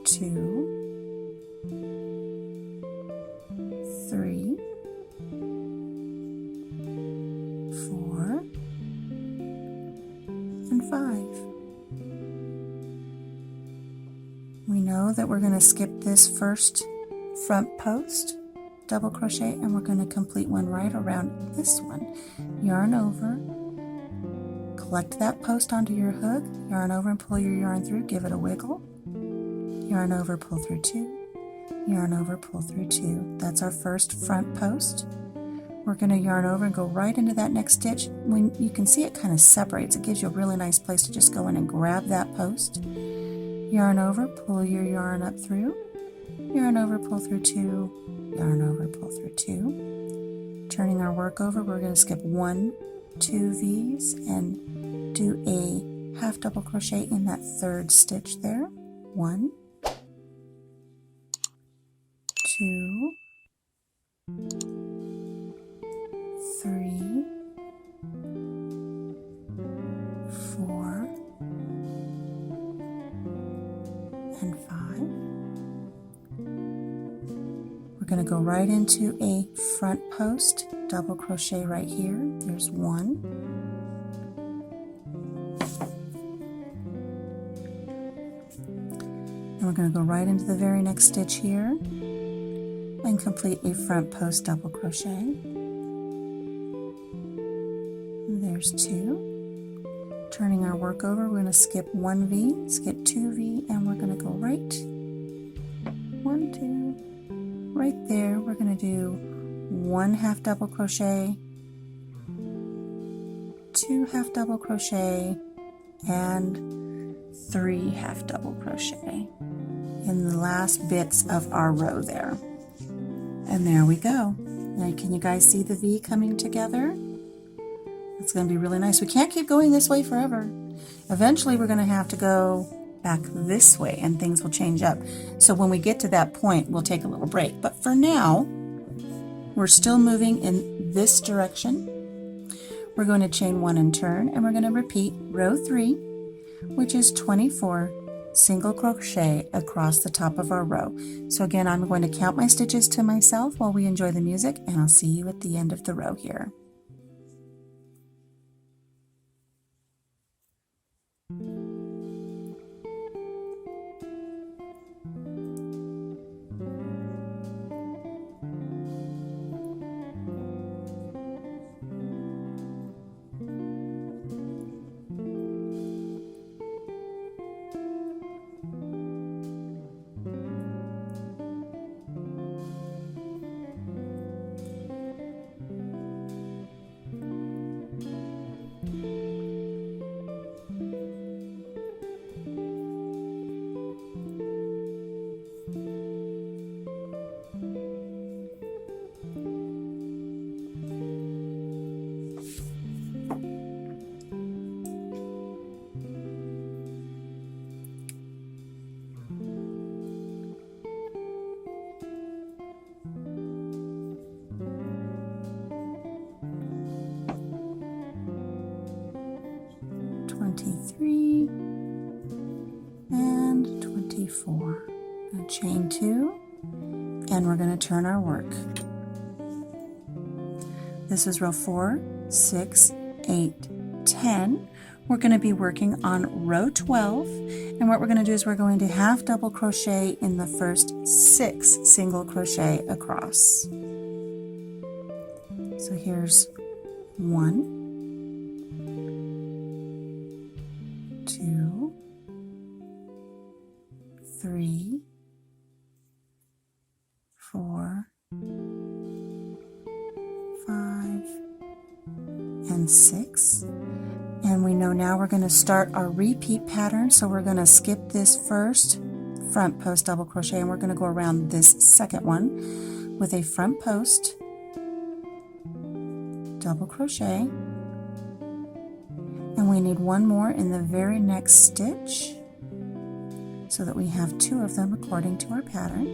2, 3, 4, and 5. We know that we're going to skip this first front post double crochet, and we're going to complete one right around this one. Yarn over, collect that post onto your hook, yarn over and pull your yarn through, give it a wiggle, yarn over, pull through 2, yarn over, pull through 2. That's our first front post. We're going to yarn over and go right into that next stitch. When you can see it kind of separates, it gives you a really nice place to just go in and grab that post. Yarn over, pull your yarn up through, yarn over, pull through 2, yarn over, pull through 2. Turning our work over, we're going to skip 1, 2 V's and do a half double crochet in that 3rd stitch there. 1, 2, 3, 4, and 5. We're going to go right into a front post double crochet right here. There's 1. And we're going to go right into the very next stitch here and complete a front post double crochet. There's 2. Turning our work over, we're going to skip 1 V, skip 2 V, and we're going to go right 1, 2, right there. We're going to do 1 half double crochet, 2 half double crochet, and 3 half double crochet in the last bits of our row there. And there we go. Now can you guys see the V coming together? It's going to be really nice. We can't keep going this way forever. Eventually we're going to have to go back this way and things will change up. So when we get to that point, we'll take a little break. But for now, we're still moving in this direction. We're going to chain 1 and turn, and we're going to repeat row 3, which is 24 single crochet across the top of our row. So again, I'm going to count my stitches to myself while we enjoy the music, and I'll see you at the end of the row here. And 24. Now chain 2, and we're going to turn our work. This is row 4, 6, 8, 10. We're going to be working on row 12, and what we're going to do is we're going to half double crochet in the first 6 single crochet across. So here's 1, 2, 3, 4, 5, and 6. And we know now we're going to start our repeat pattern, so we're going to skip this first front post double crochet, and we're going to go around this second one with a front post double crochet, and we need 1 more in the very next stitch so that we have 2 of them according to our pattern.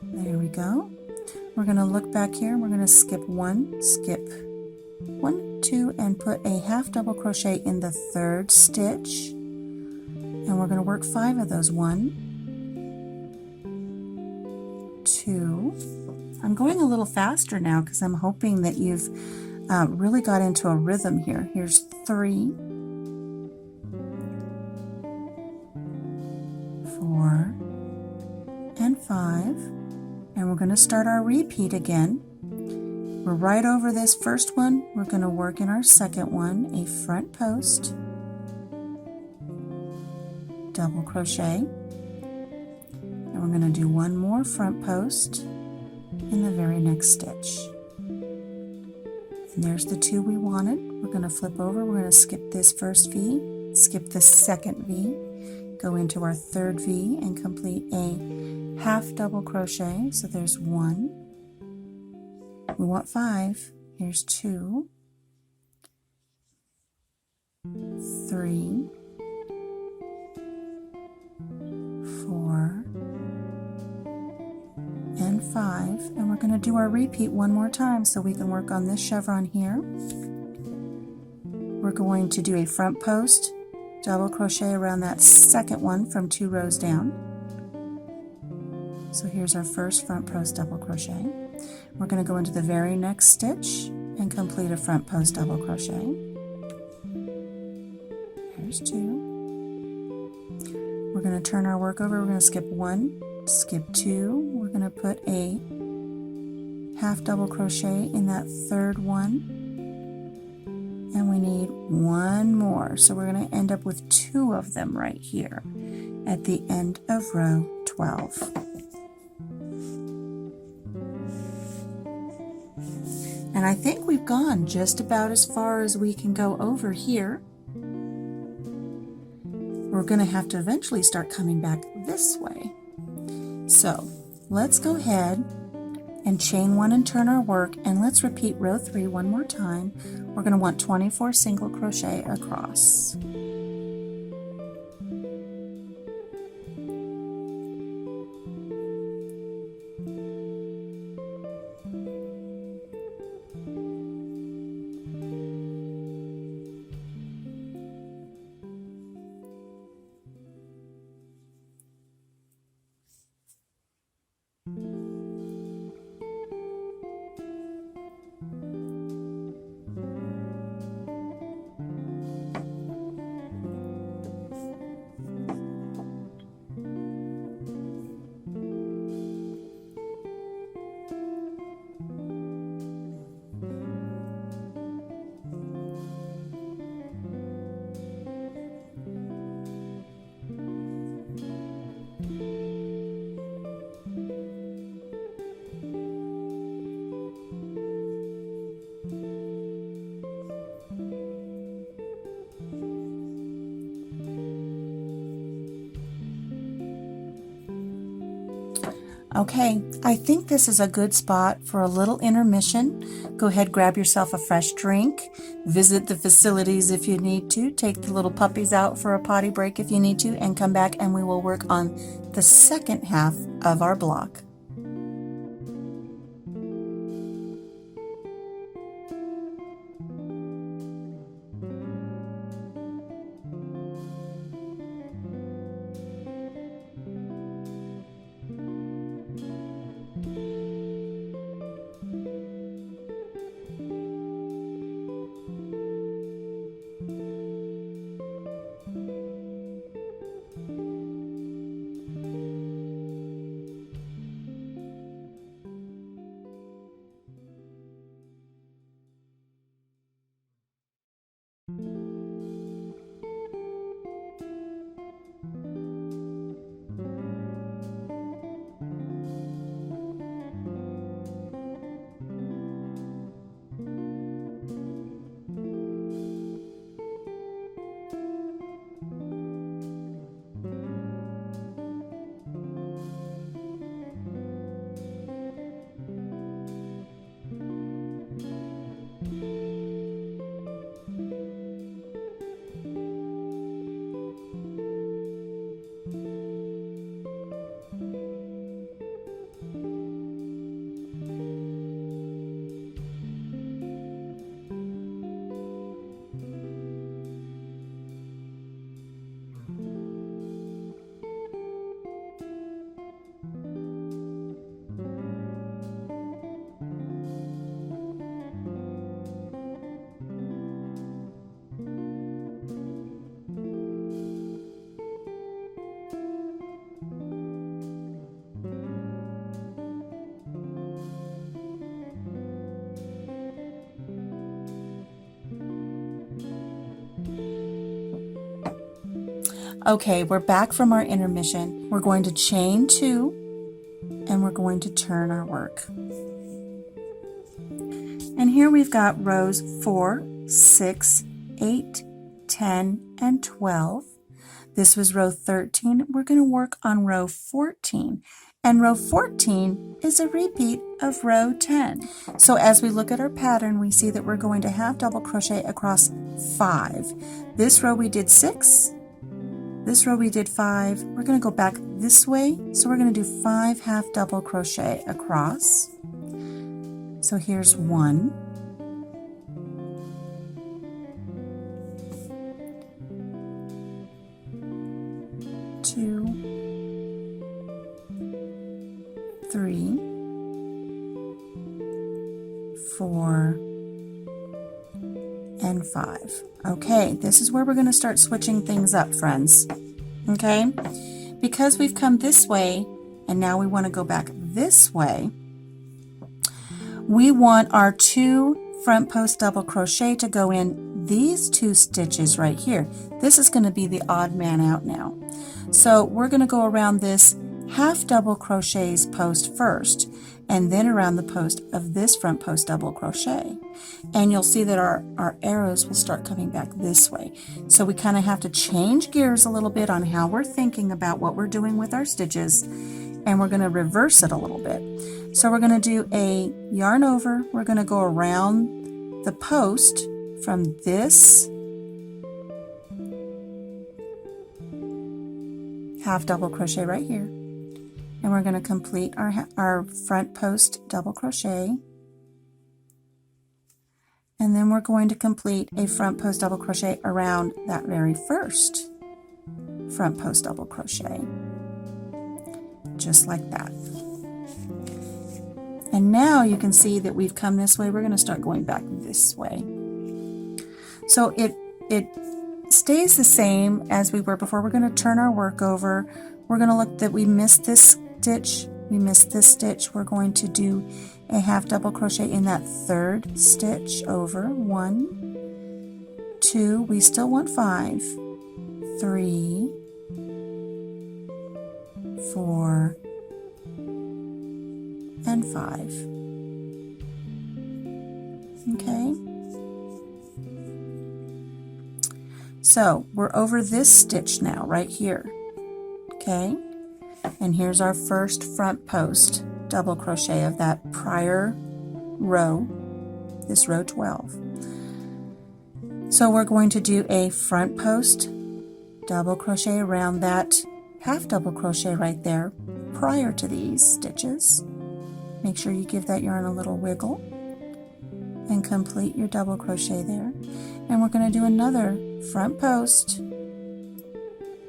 There we go. We're going to look back here, and we're going to skip 1, 2, and put a half double crochet in the 3rd stitch, and we're going to work 5 of those. 1, 2. I'm going a little faster now because I'm hoping that you've really got into a rhythm here. Here's 3, 4, and 5, and we're going to start our repeat again. We're right over this first one. We're going to work in our second one a front post double crochet, and we're going to do 1 more front post in the very next stitch. And there's the 2 we wanted. We're going to flip over. We're going to skip this first V, skip the second V, go into our 3rd V, and complete a half double crochet. So there's 1. We want 5. Here's 2, 3, 4, and we're going to do our repeat one more time so we can work on this chevron here. We're going to do a front post double crochet around that second one from 2 rows down. So here's our first front post double crochet. We're going to go into the very next stitch and complete a front post double crochet. There's 2. We're going to turn our work over. We're going to skip 1, skip 2. We're going to put a half double crochet in that third one, and we need 1 more. So we're going to end up with 2 of them right here at the end of row 12. And I think we've gone just about as far as we can go over here. We're going to have to eventually start coming back this way. So let's go ahead and chain 1 and turn our work, and let's repeat row 3 one more time. We're going to want 24 single crochet across. Okay, I think this is a good spot for a little intermission. Go ahead, grab yourself a fresh drink, visit the facilities if you need to, take the little puppies out for a potty break if you need to, and come back and we will work on the second half of our block. Okay, we're back from our intermission. We're going to chain 2 and we're going to turn our work. And here we've got rows 4, 6, 8, 10, and 12. This was row 13. We're going to work on row 14. And row 14 is a repeat of row 10. So as we look at our pattern, we see that we're going to half double crochet across 5. This row we did 6, This row we did 5. We're going to go back this way, so we're going to do 5 half double crochet across. So here's 1, 2, 3, 4, and 5. Okay, this is where we're going to start switching things up, friends. Okay, because we've come this way and now we want to go back this way, we want our 2 front post double crochet to go in these 2 stitches right here. This is going to be the odd man out now. So we're going to go around this half double crochets post first, and then around the post of this front post double crochet. And you'll see that our arrows will start coming back this way. So we kind of have to change gears a little bit on how we're thinking about what we're doing with our stitches, and we're going to reverse it a little bit. So we're going to do a yarn over. We're going to go around the post from this half double crochet right here, and we're going to complete our front post double crochet, and then we're going to complete a front post double crochet around that very first front post double crochet, just like that. And now you can see that we've come this way. We're going to start going back this way. So it stays the same as we were before. We're going to turn our work over. We're going to look that we missed this stitch. We missed this stitch. We're going to do a half double crochet in that third stitch over. 1, 2, we still want 5, 3, 4, and 5. Okay. So we're over this stitch now, right here. Okay. And here's our first front post double crochet of that prior row, this row 12. So we're going to do a front post double crochet around that half double crochet right there prior to these stitches. Make sure you give that yarn a little wiggle and complete your double crochet there. And we're going to do another front post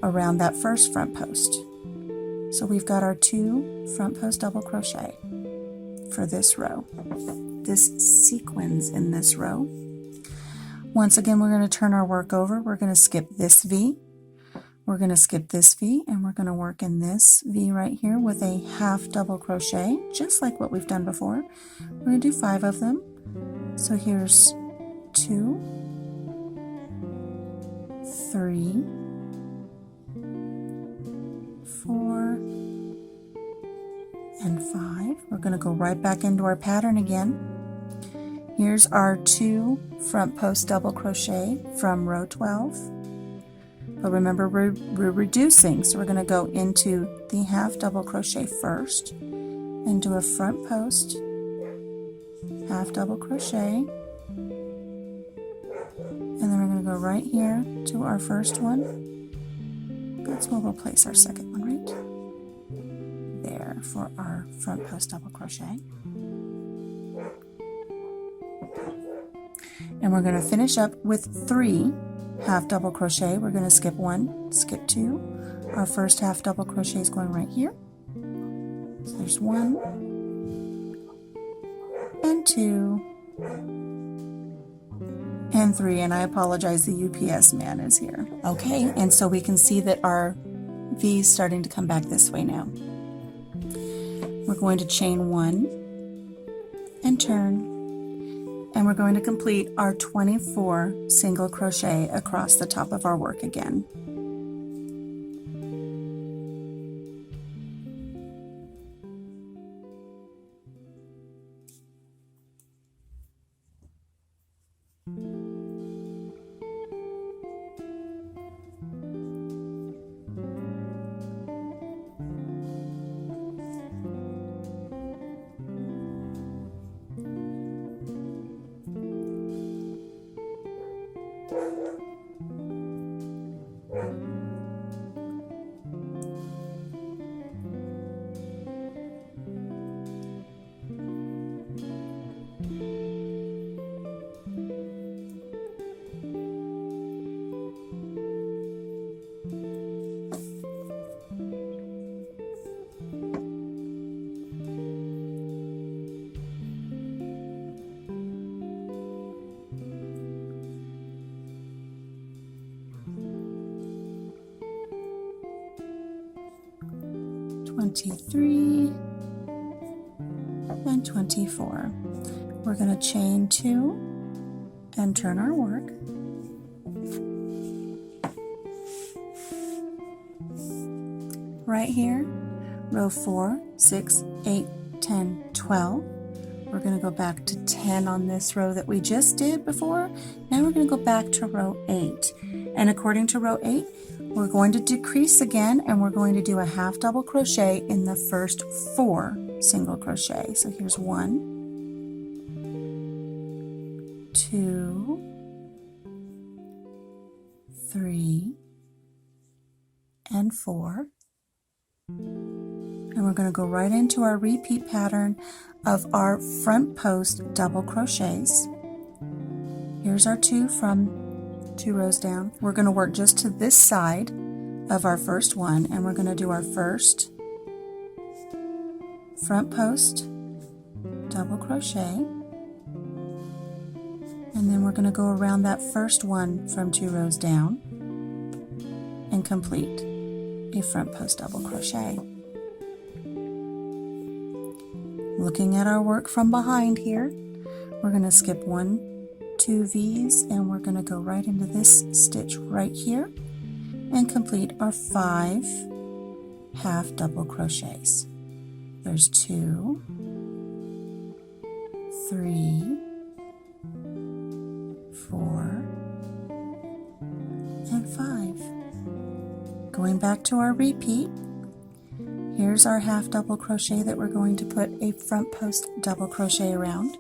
around that first front post. So we've got our 2 front post double crochet for this row, this sequence in this row. Once again, we're going to turn our work over. We're going to skip this V. We're going to skip this V, and we're going to work in this V right here with a half double crochet, just like what we've done before. We're going to do 5 of them. So here's 2, 3, 4, and 5. We're going to go right back into our pattern again. Here's our 2 front post double crochet from row 12. But remember, we're reducing, so we're going to go into the half double crochet first and do a front post, half double crochet, and then we're going to go right here to our first one. That's where we'll place our second one, right there for our front post double crochet. And we're going to finish up with 3 half double crochet. We're going to skip 1, skip 2. Our first half double crochet is going right here. So there's 1 and 2 and 3, and I apologize, the UPS man is here. Okay, and so we can see that our V is starting to come back this way now. We're going to chain 1 and turn, and we're going to complete our 24 single crochet across the top of our work again. 23, and 24. We're going to chain 2 and turn our work. Right here, row 4, 6, 8, 10, 12. We're going to go back to 10 on this row that we just did before. Now we're going to go back to row 8. And according to row 8, we're going to decrease again, and we're going to do a half double crochet in the first 4 single crochet. So here's 1, 2, 3, and 4. And we're going to go right into our repeat pattern of our front post double crochets. Here's our 2 from 2 rows down. We're going to work just to this side of our first one, and we're going to do our first front post double crochet, and then we're going to go around that first one from 2 rows down and complete a front post double crochet. Looking at our work from behind here, we're going to skip 1, 2 V's, and we're going to go right into this stitch right here and complete our 5 half double crochets. There's 2, 3, 4, and 5. Going back to our repeat, here's our half double crochet that we're going to put a front post double crochet around.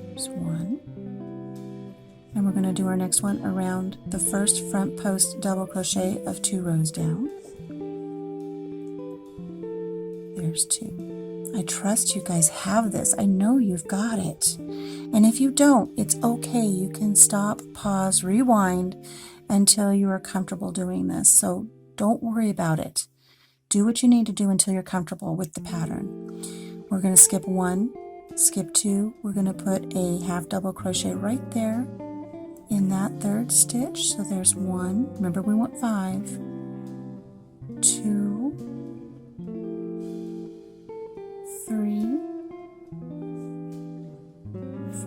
There's 1. And we're going to do our next one around the first front post double crochet of 2 rows down. There's 2. I trust you guys have this. I know you've got it. And if you don't, it's okay. You can stop, pause, rewind until you are comfortable doing this. So don't worry about it. Do what you need to do until you're comfortable with the pattern. We're going to skip 1, skip 2. We're going to put a half double crochet right there in that 3rd stitch. So there's 1. Remember, we want 5. 2, 3,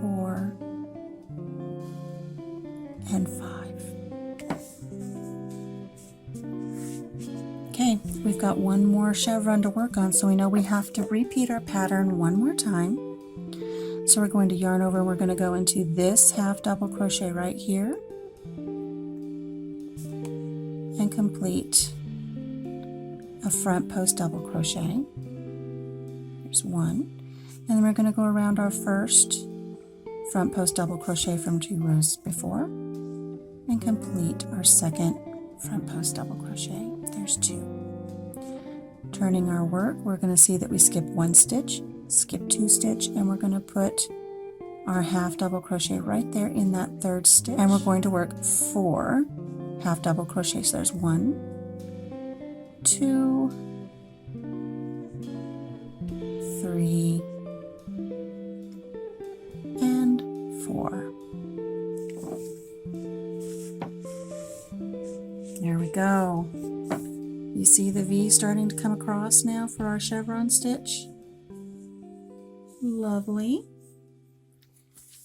4, and 5. Okay, we've got one more chevron to work on, so we know we have to repeat our pattern one more time. So we're going to yarn over, and we're going to go into this half double crochet right here and complete a front post double crochet. There's 1, and then we're going to go around our first front post double crochet from 2 rows before and complete our second front post double crochet. There's 2. Turning our work, we're going to see that we skip 1 stitch, skip 2 stitch, and we're going to put our half double crochet right there in that 3rd stitch, and we're going to work 4 half double crochets. So there's 1, 2, 3, and 4. There we go. You see the V starting to come across now for our chevron stitch? Lovely.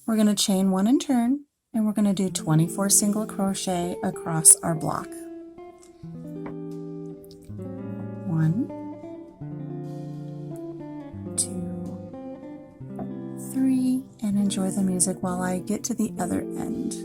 We're going to chain 1 and turn, and we're going to do 24 single crochet across our block. 1, 2, 3, and enjoy the music while I get to the other end.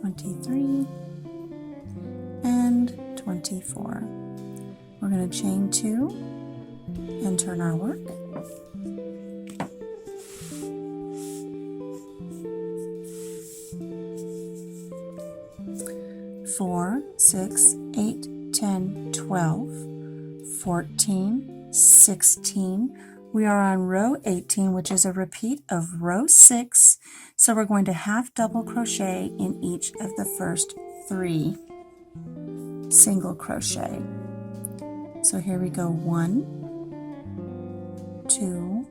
23, and 24. We're going to chain 2 and turn our work. 4, 6, 8, 10, 12, 14, 16. We are on row 18, which is a repeat of row 6. So we're going to half double crochet in each of the first 3 single crochet. So here we go, 1, 2,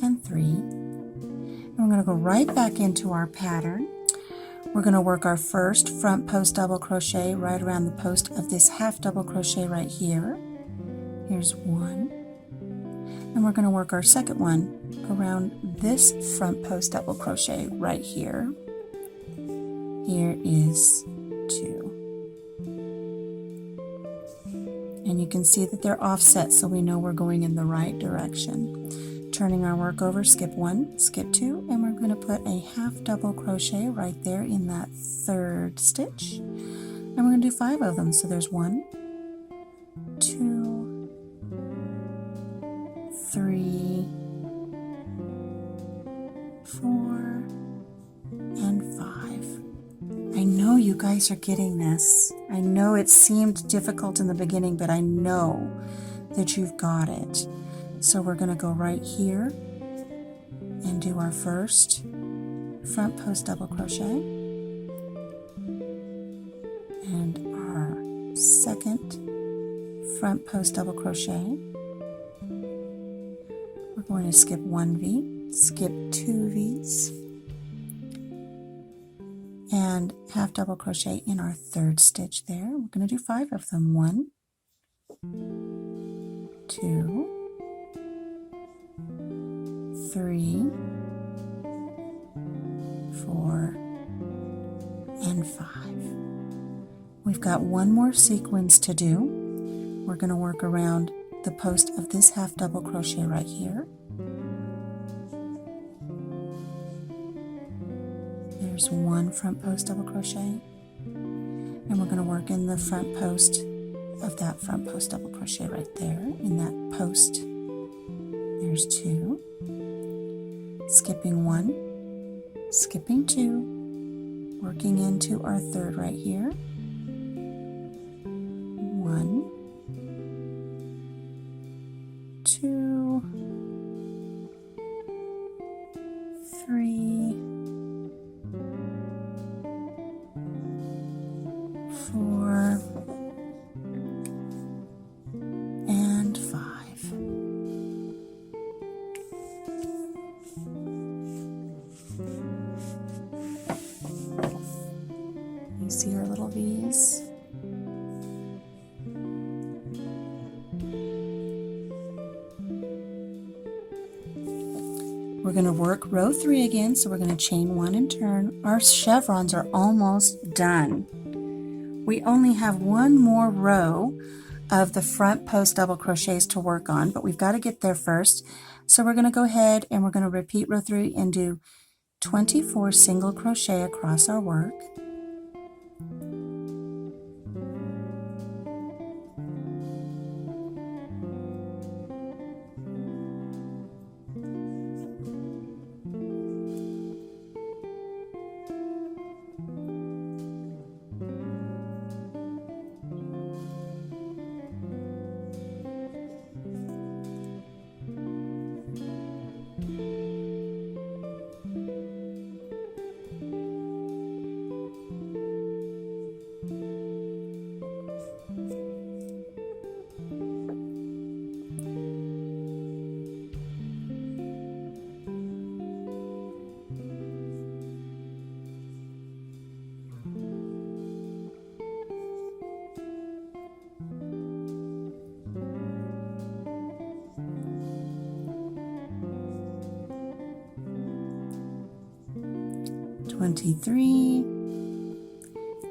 and 3. And we're going to go right back into our pattern. We're going to work our first front post double crochet right around the post of this half double crochet right here. Here's 1. And we're going to work our second one around this front post double crochet right here. Here is 2. And you can see that they're offset, so we know we're going in the right direction. Turning our work over, skip 1, skip 2, and we're going to put a half double crochet right there in that 3rd stitch. And we're going to do 5 of them. So there's 1, 2, 3, 4, and 5. I know you guys are getting this. I know it seemed difficult in the beginning, but I know that you've got it. So we're going to go right here and do our first front post double crochet and our second front post double crochet. We're going to skip 1 V, skip 2 V's, and half double crochet in our 3rd stitch there. We're going to do 5 of them. 1, 2, 3, 4, and 5. We've got one more sequence to do. We're going to work around the post of this half double crochet right here. There's 1 front post double crochet, and we're going to work in the front post of that front post double crochet right there in that post. There's 2. Skipping 1, skipping 2, working into our 3rd right here. 1, 2, 3, 4, and 5. You see our little V's? We're going to work row 3 again, so we're going to chain 1 and turn. Our chevrons are almost done. We only have one more row of the front post double crochets to work on, but we've got to get there first. So we're going to go ahead and we're going to repeat row 3 and do 24 single crochet across our work.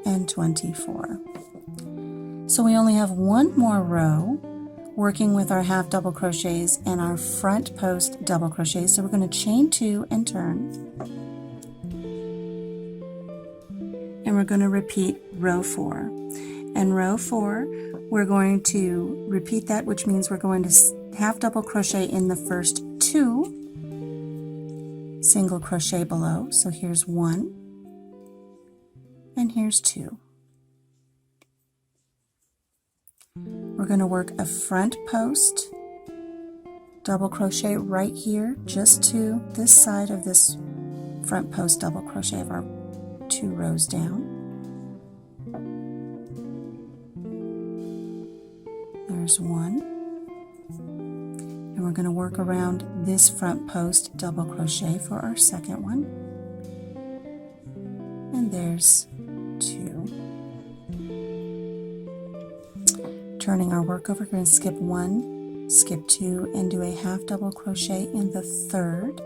And 24. So we only have one more row working with our half double crochets and our front post double crochets. So we're going to chain 2 and turn. we're going to repeat row 4. And row 4, we're going to repeat that, which means we're going to half double crochet in the first 2, single crochet below. So here's 1 and here's 2. We're going to work a front post, double crochet right here just to this side of this front post, double crochet of our 2 rows down. There's 1. And we're going to work around this front post, double crochet for our second one. And there's 2. Turning our work over, we're going to skip 1, skip 2, and do a half double crochet in the third,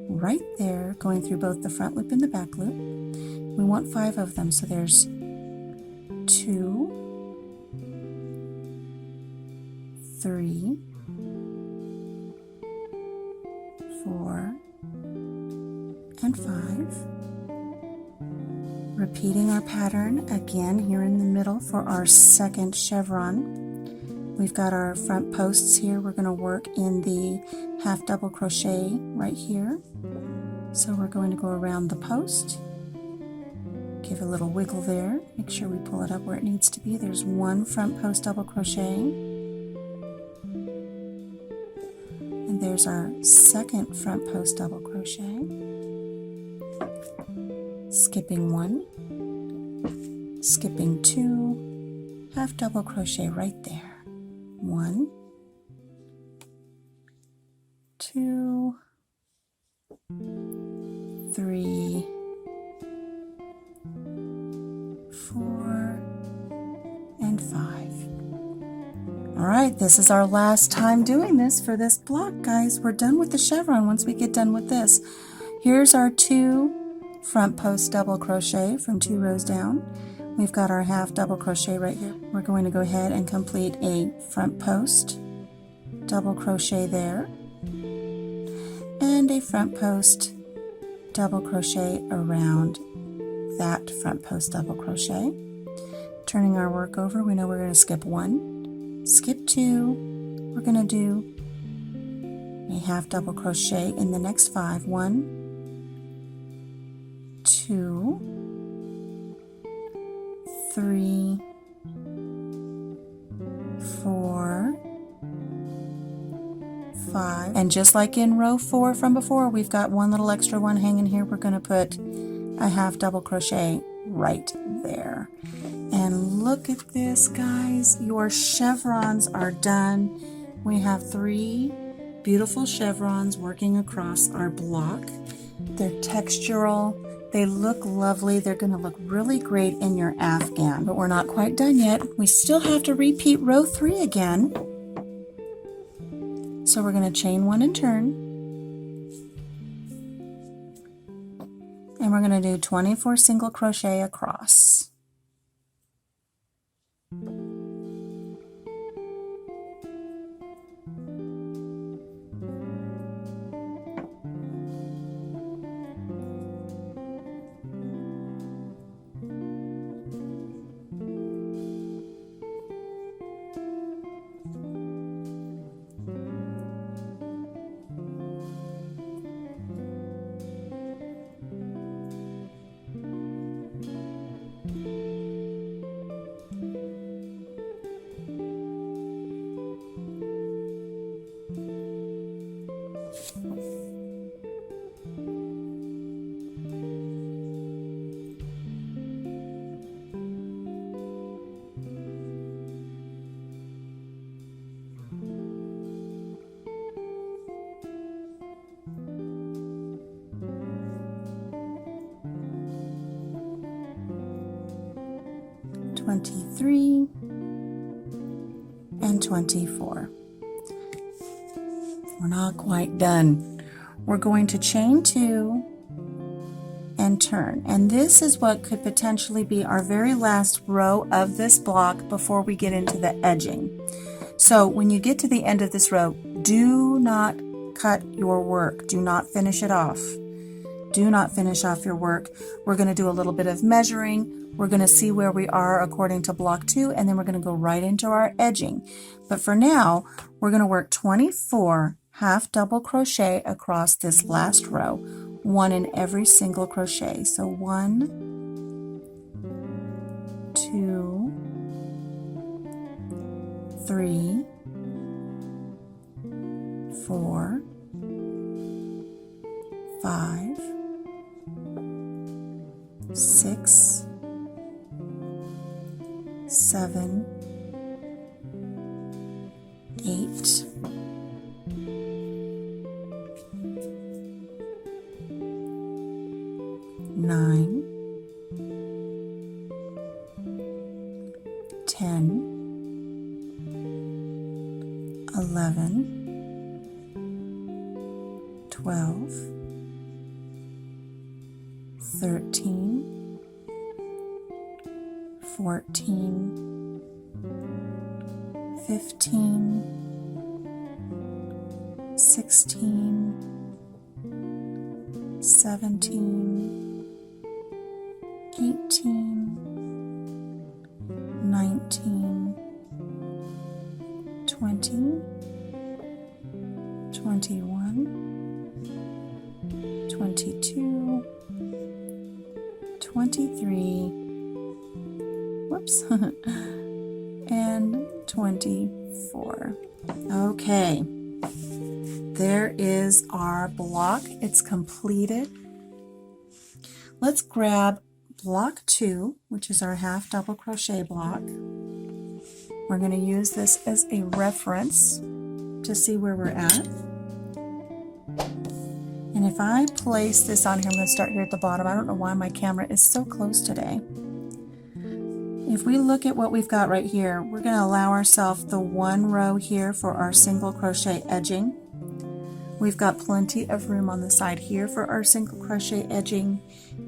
right there, going through both the front loop and the back loop. We want 5 of them, so there's 2, 3, 4, and 5. Repeating our pattern again here in the middle for our second chevron. We've got our front posts here. We're going to work in the half double crochet right here. So we're going to go around the post, give a little wiggle there, make sure we pull it up where it needs to be. There's 1 front post double crochet, and there's our second front post double crochet, skipping 1, skipping 2, half double crochet right there, 1, 2, 3, 4, and 5. All right, this is our last time doing this for this block, guys. We're done with the chevron once we get done with this. Here's our 2 front post double crochet from 2 rows down. We've got our half double crochet right here. We're going to go ahead and complete a front post double crochet there, and a front post double crochet around that front post double crochet. Turning our work over, we know we're going to skip 1, skip 2, we're going to do a half double crochet in the next 5, 1, 2, 3, 4, 5, and just like in row 4 from before, we've got 1 little extra one hanging here. We're going to put a half double crochet right there. And look at this, guys, your chevrons are done. We have 3 beautiful chevrons working across our block. They're textural, they look lovely, they're going to look really great in your Afghan, but we're not quite done yet. We still have to repeat row 3 again. So we're going to chain 1 and turn, and we're going to do 24 single crochet across. (23) and 24. We're not quite done. We're going to chain 2 and turn, and this is what could potentially be our very last row of this block before we get into the edging. So when you get to the end of this row, do not cut your work, do not finish it off. do not finish off your work. We're going to do a little bit of measuring. We're going to see where we are according to block 2, and then we're going to go right into our edging. But for now, we're going to work 24 half double crochet across this last row, 1 in every single crochet. So 1, 2, 3, 4, 5, 6, 7, 8, 9, 10, 11, 12, 13, 14, 15, 16, 17, 18, 19, 20, 21, 22, 23, whoops, and 24. Okay, there is our block. It's completed. Let's grab block 2, which is our half double crochet block. We're going to use this as a reference to see where we're at. And if I place this on here, I'm going to start here at the bottom. I don't know why my camera is so close today. If we look at what we've got right here, we're going to allow ourselves the 1 row here for our single crochet edging. We've got plenty of room on the side here for our single crochet edging,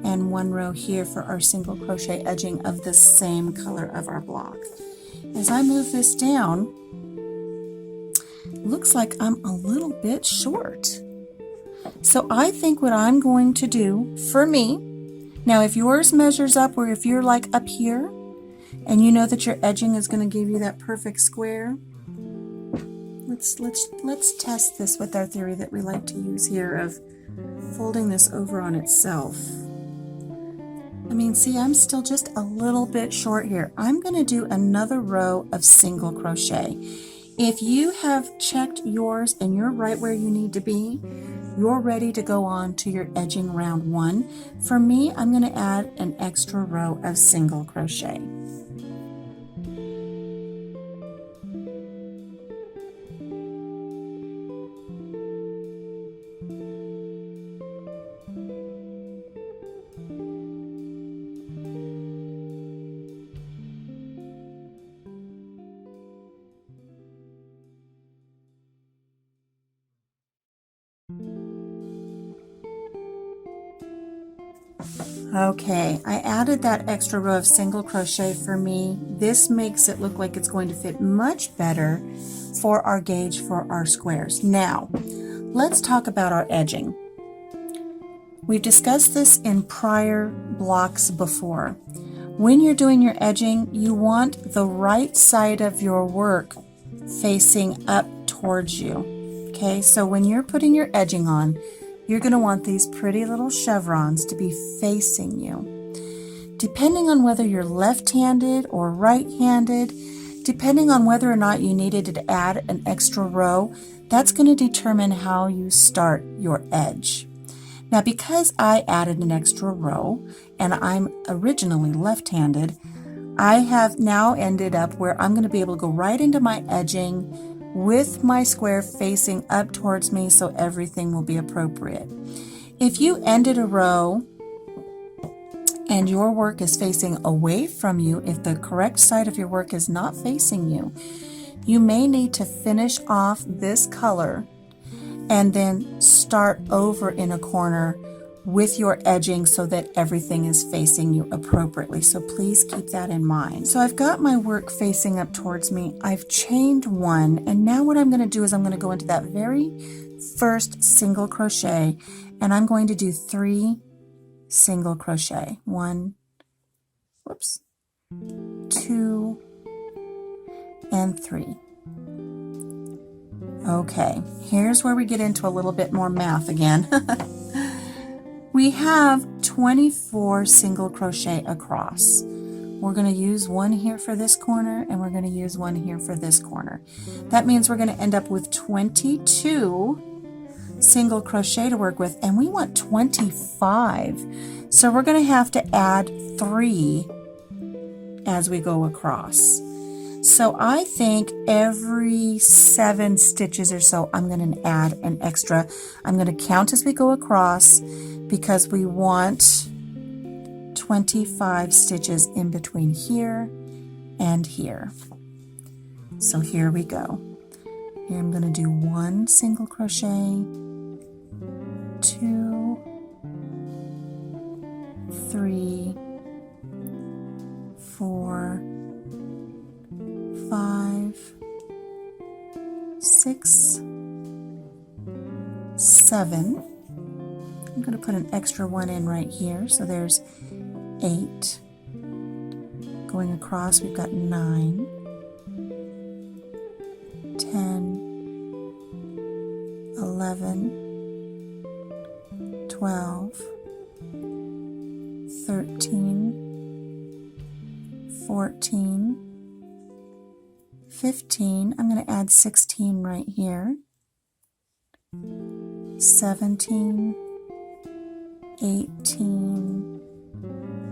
and 1 row here for our single crochet edging of the same color of our block. As I move this down, it looks like I'm a little bit short. So I think what I'm going to do for me, now if yours measures up, or if you're like up here and you know that your edging is going to give you that perfect square, let's test this with our theory that we like to use here of folding this over on itself. I mean, see, I'm still just a little bit short here. I'm going to do another row of single crochet. If you have checked yours and you're right where you need to be, you're ready to go on to your edging round 1. For me, I'm going to add an extra row of single crochet. Okay, I added that extra row of single crochet for me. This makes it look like it's going to fit much better for our gauge for our squares. Now, let's talk about our edging. We've discussed this in prior blocks before. When you're doing your edging, you want the right side of your work facing up towards you. Okay, so when you're putting your edging on, you're going to want these pretty little chevrons to be facing you. Depending on whether you're left-handed or right-handed, depending on whether or not you needed to add an extra row, that's going to determine how you start your edge. Now, because I added an extra row and I'm originally left-handed, I have now ended up where I'm going to be able to go right into my edging with my square facing up towards me, so everything will be appropriate. If you ended a row and your work is facing away from you, if the correct side of your work is not facing you, you may need to finish off this color and then start over in a corner with your edging so that everything is facing you appropriately. So please keep that in mind. So I've got my work facing up towards me. I've chained 1, and now what I'm going to do is I'm going to go into that very first single crochet, and I'm going to do 3 single crochet. 1, whoops, 2, and 3. Okay, here's where we get into a little bit more math again. We have 24 single crochet across. We're going to use 1 here for this corner, and we're going to use 1 here for this corner. That means we're going to end up with 22 single crochet to work with, and we want 25. So we're going to have to add 3 as we go across. So I think every 7 stitches or so, I'm going to add an extra. I'm going to count as we go across because we want 25 stitches in between here and here. So here we go. Here I'm going to do 1 single crochet, 2, 3, 4, 5, 6, 7. I'm going to put an extra 1 in right here, so there's 8. Going across, we've got 9, 10, 11, 12, 13, 14, 15. I'm going to add 16 right here. 17, 18,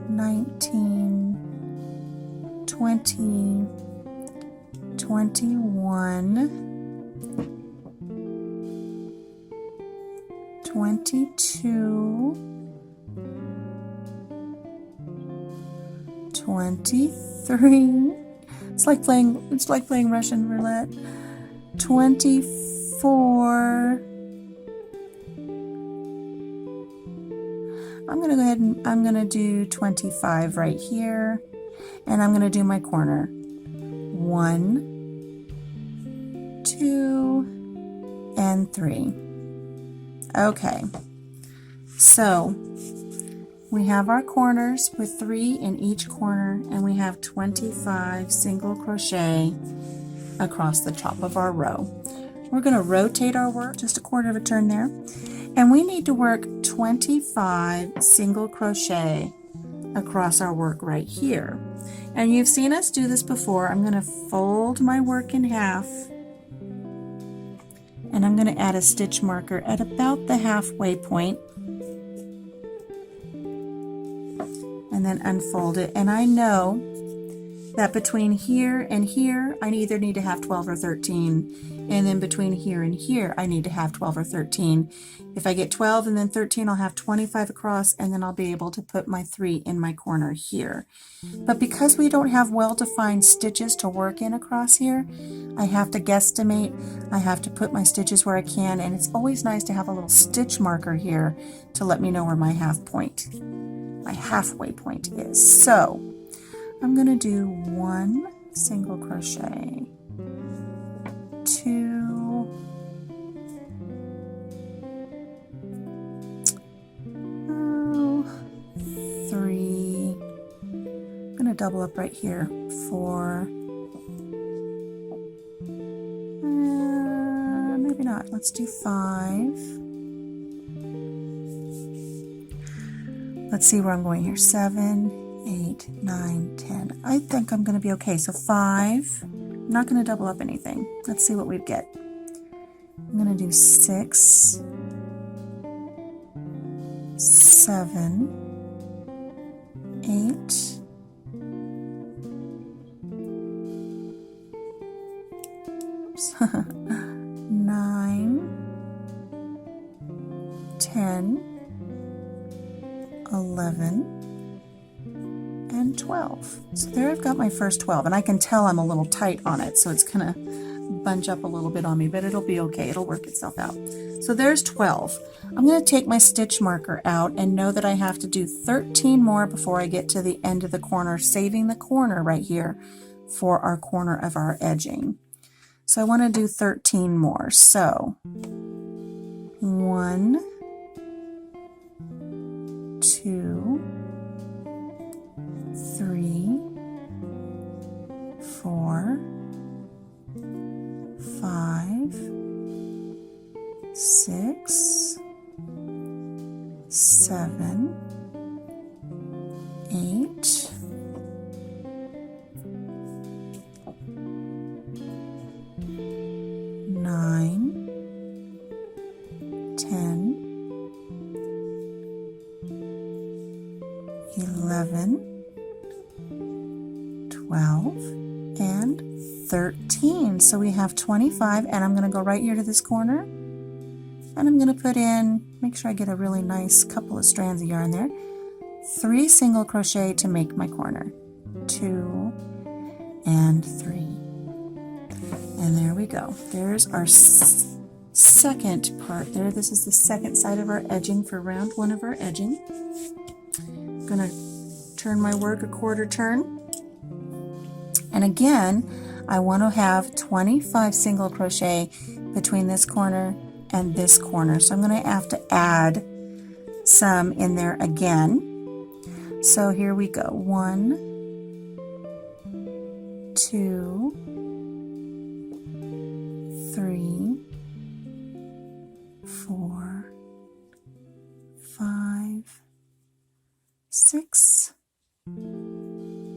19, 20, 21, 22, 23. It's like playing Russian roulette. 24. I'm going to go ahead and I'm going to do 25 right here, and I'm going to do my corner. 1, 2, and 3. Okay, so we have our corners with 3 in each corner, and we have 25 single crochet across the top of our row. We're going to rotate our work just a quarter of a turn there, and we need to work 25 single crochet across our work right here. And you've seen us do this before. I'm going to fold my work in half, and I'm going to add a stitch marker at about the halfway point, and then unfold it. And I know that between here and here, I either need to have 12 or 13, and then between here and here, I need to have 12 or 13. If I get 12 and then 13, I'll have 25 across, and then I'll be able to put my 3 in my corner here. But because we don't have well-defined stitches to work in across here, I have to guesstimate. I have to put my stitches where I can, and it's always nice to have a little stitch marker here to let me know where my halfway point is. So I'm going to do 1 single crochet, 2, 3, I'm going to double up right here, 4, maybe not, let's do 5, let's see where I'm going here, 7, 8, 9, 10. I think I'm going to be okay. So 5. I'm not going to double up anything. Let's see what we get. I'm going to do 6, 7, 8, 9, 10, 11, and 12. So there I've got my first 12, and I can tell I'm a little tight on it, so it's gonna bunch up a little bit on me, but it'll be okay. It'll work itself out. So there's 12. I'm going to take my stitch marker out and know that I have to do 13 more before I get to the end of the corner, saving the corner right here for our corner of our edging. So I want to do 13 more. So 1, 2, 3, 4, 5, 6, 7, 8, 9, 10, 11, 12, and 13. So we have 25, and I'm going to go right here to this corner, and I'm going to put in, make sure I get a really nice couple of strands of yarn there, 3 single crochet to make my corner, 2 and 3. And there we go. There's our second part there. This is the second side of our edging for round 1 of our edging. I'm going to turn my work a quarter turn. And again, I want to have 25 single crochet between this corner and this corner. So I'm going to have to add some in there again. So here we go. 1, 2, 3, 4, 5, 6,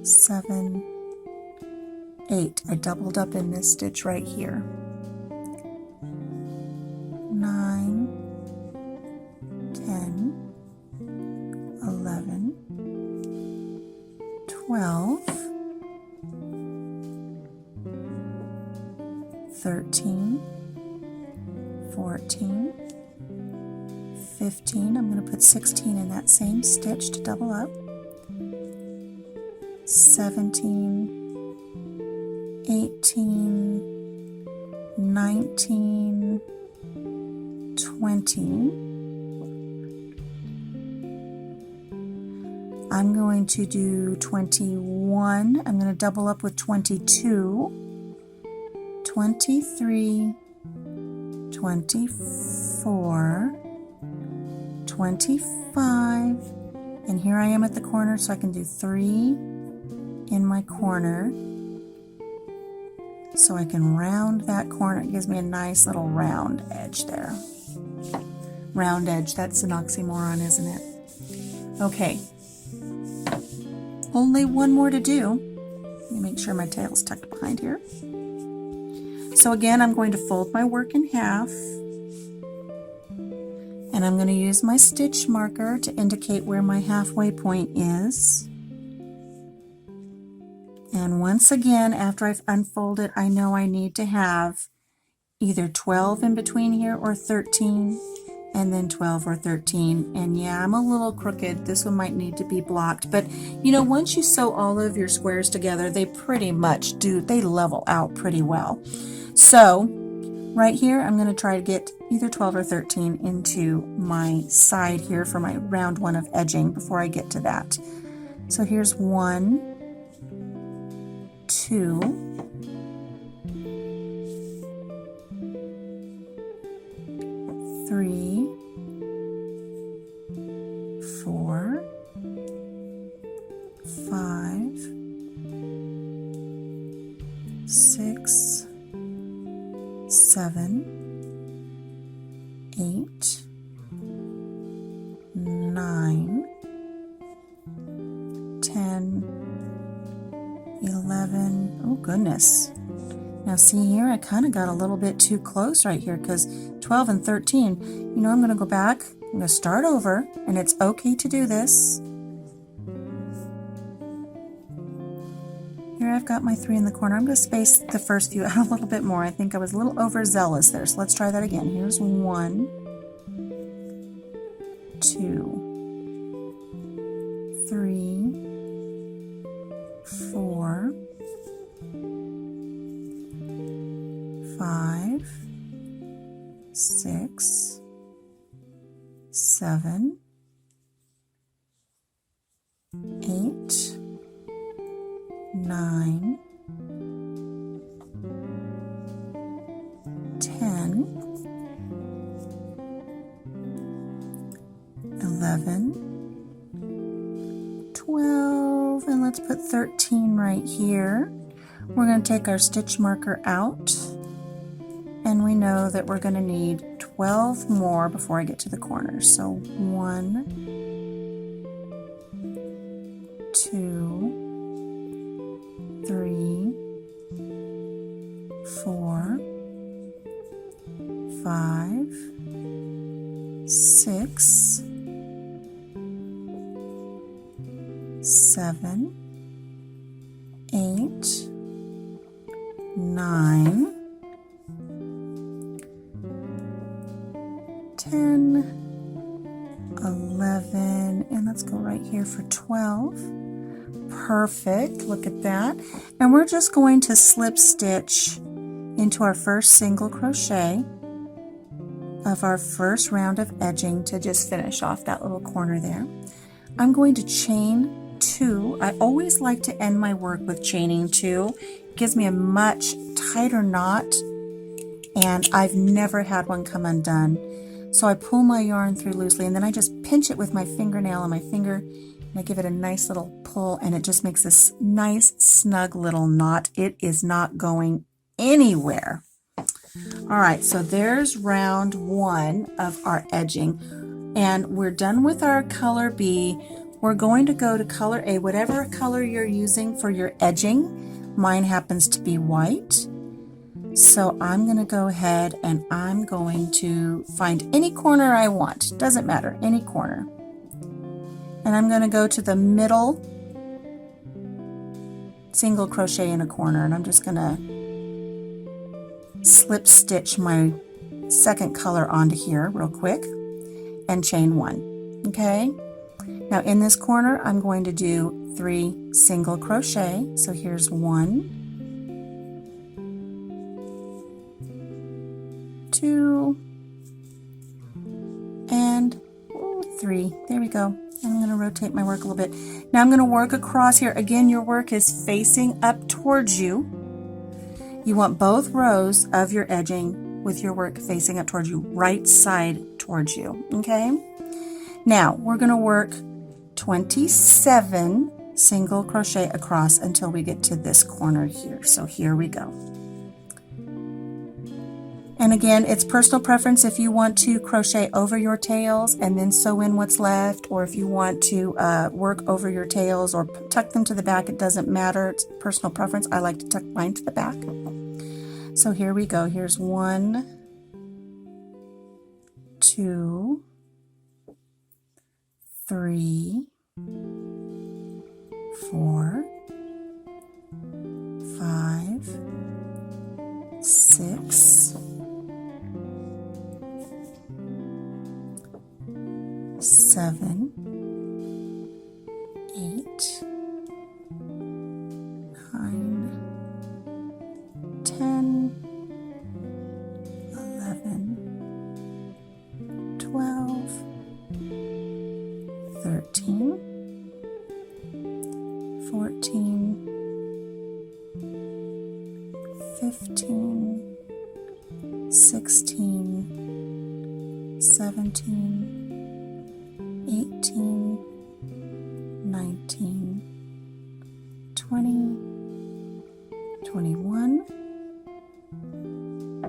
7, 8. I doubled up in this stitch right here. 9, 10, 11, 12, 13, 14, 15. I'm going to put 16 in that same stitch to double up. 17, 18, 19, 20. I'm going to do 21. I'm going to double up with 22, 23, 24, 25, and here I am at the corner, so I can do 3 in my corner. So I can round that corner. It gives me a nice little round edge there. Round edge, that's an oxymoron, isn't it? Okay. Only one more to do. Let me make sure my tail's tucked behind here. So again, I'm going to fold my work in half. And I'm going to use my stitch marker to indicate where my halfway point is. And once again, after I've unfolded, I know I need to have either 12 in between here or 13, and then 12 or 13. And yeah, I'm a little crooked. This one might need to be blocked. But you know, once you sew all of your squares together, they pretty much do, they level out pretty well. So right here, I'm going to try to get either 12 or 13 into my side here for my round 1 of edging before I get to that. So here's 1, 2, 3, 4, 5, 6, 7, 8, 9, 10, 11. Oh goodness. Now see here, I kind of got a little bit too close right here because 12 and 13, you know, I'm going to go back, I'm going to start over, and it's okay to do this. Here I've got my 3 in the corner. I'm going to space the first few out a little bit more. I think I was a little overzealous there, so let's try that again. Here's 1, 2, 3, 4, 5, 6, 7, 8, 9, 10, 11, 12, and let's put 13 right here. We're going to take our stitch marker out, and we know that we're going to need 12 more before I get to the corners. So 1, 2, 3, 4, 5, 6, 7, 8, 9, 10, 11, and let's go right here for 12. Perfect, look at that. And we're just going to slip stitch into our first single crochet of our first round of edging to just finish off that little corner there. I'm going to chain 2. I always like to end my work with chaining 2. It gives me a much tighter knot, and I've never had one come undone. So I pull my yarn through loosely, and then I just pinch it with my fingernail on my finger, and I give it a nice little pull, and it just makes this nice snug little knot. It is not going anywhere. All right, so there's round 1 of our edging, and we're done with our color B. We're going to go to color A, whatever color you're using for your edging. Mine happens to be white. So I'm going to go ahead and I'm going to find any corner I want. Doesn't matter, any corner. And I'm going to go to the middle single crochet in a corner, and I'm just going to slip stitch my second color onto here real quick and chain 1. Okay? Now in this corner I'm going to do 3 single crochet. So here's 1, 2, and 3. There we go. I'm going to rotate my work a little bit. Now I'm going to work across here. Again, your work is facing up towards you. You want both rows of your edging with your work facing up towards you, right side towards you. Okay? Now we're going to work 27 single crochet across until we get to this corner here. So here we go. And again, it's personal preference if you want to crochet over your tails and then sew in what's left, or if you want to work over your tails or tuck them to the back. It doesn't matter. It's personal preference. I like to tuck mine to the back. So here we go. Here's 1, 2, 3, 4, 5, 6, 7, 8, 9, 10, 11, 12, 13, 14, 15, 16, 17, 18, 19, 20, 21,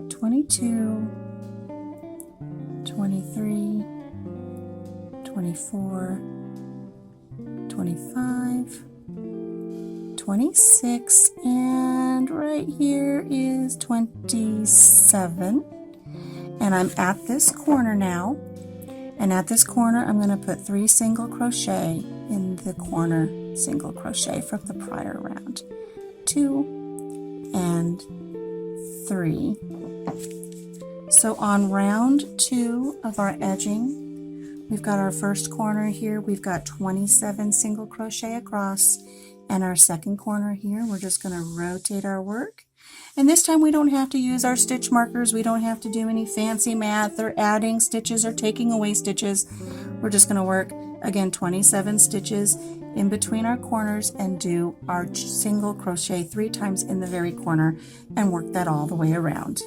22, 23, 24, 25, 26, and right here is 27. And I'm at this corner now. And at this corner, I'm going to put 3 single crochet in the corner single crochet from the prior round. 2 and 3. So on round 2 of our edging, we've got our first corner here. We've got 27 single crochet across. And our second corner here, we're just going to rotate our work. And this time we don't have to use our stitch markers. We don't have to do any fancy math or adding stitches or taking away stitches. We're just going to work, again, 27 stitches in between our corners and do our single crochet 3 times in the very corner and work that all the way around.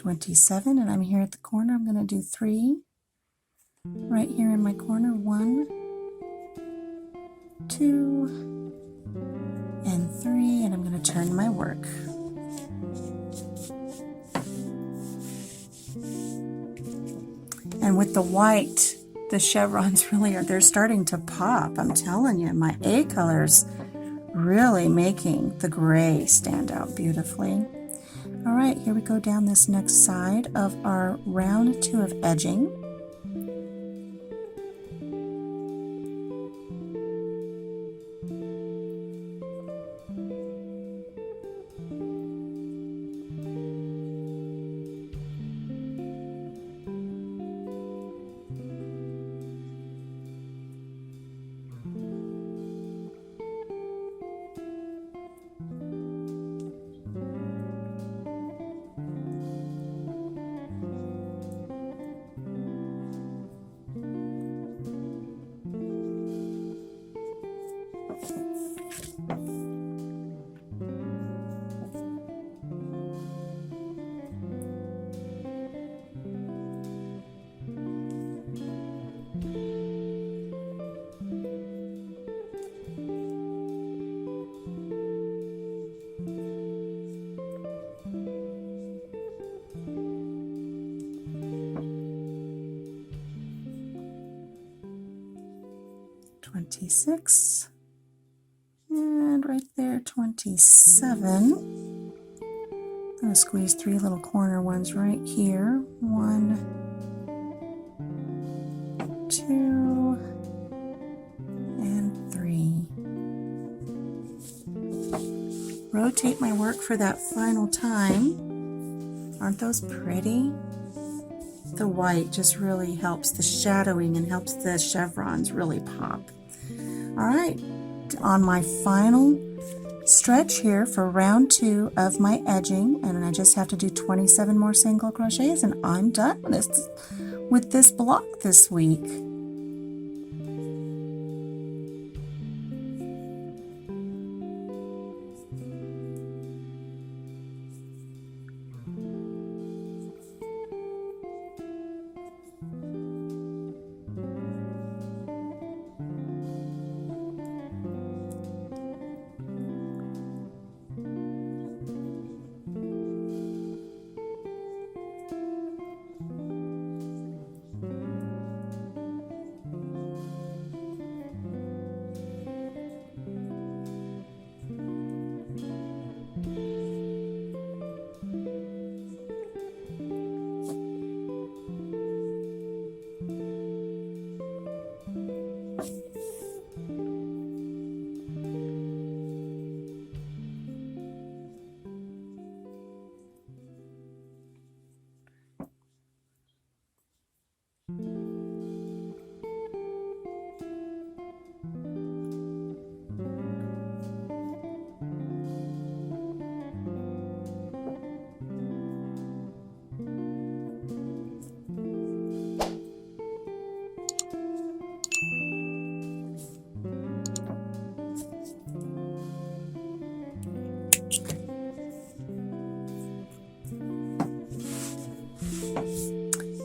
27, and I'm here at the corner. I'm going to do 3 right here in my corner. 1, 2, and 3, and I'm going to turn my work. And with the white, the chevrons really they're starting to pop. I'm telling you, my A colors really making the gray stand out beautifully. All right, here we go down this next side of our round 2 of edging. $26, and right there 27. I'm going to squeeze 3 little corner ones right here. 1, 2, and 3. Rotate my work for that final time. Aren't those pretty? The white just really helps the shadowing and helps the chevrons really pop. All right, on my final stretch here for round 2 of my edging, and I just have to do 27 more single crochets and I'm done with this block this week.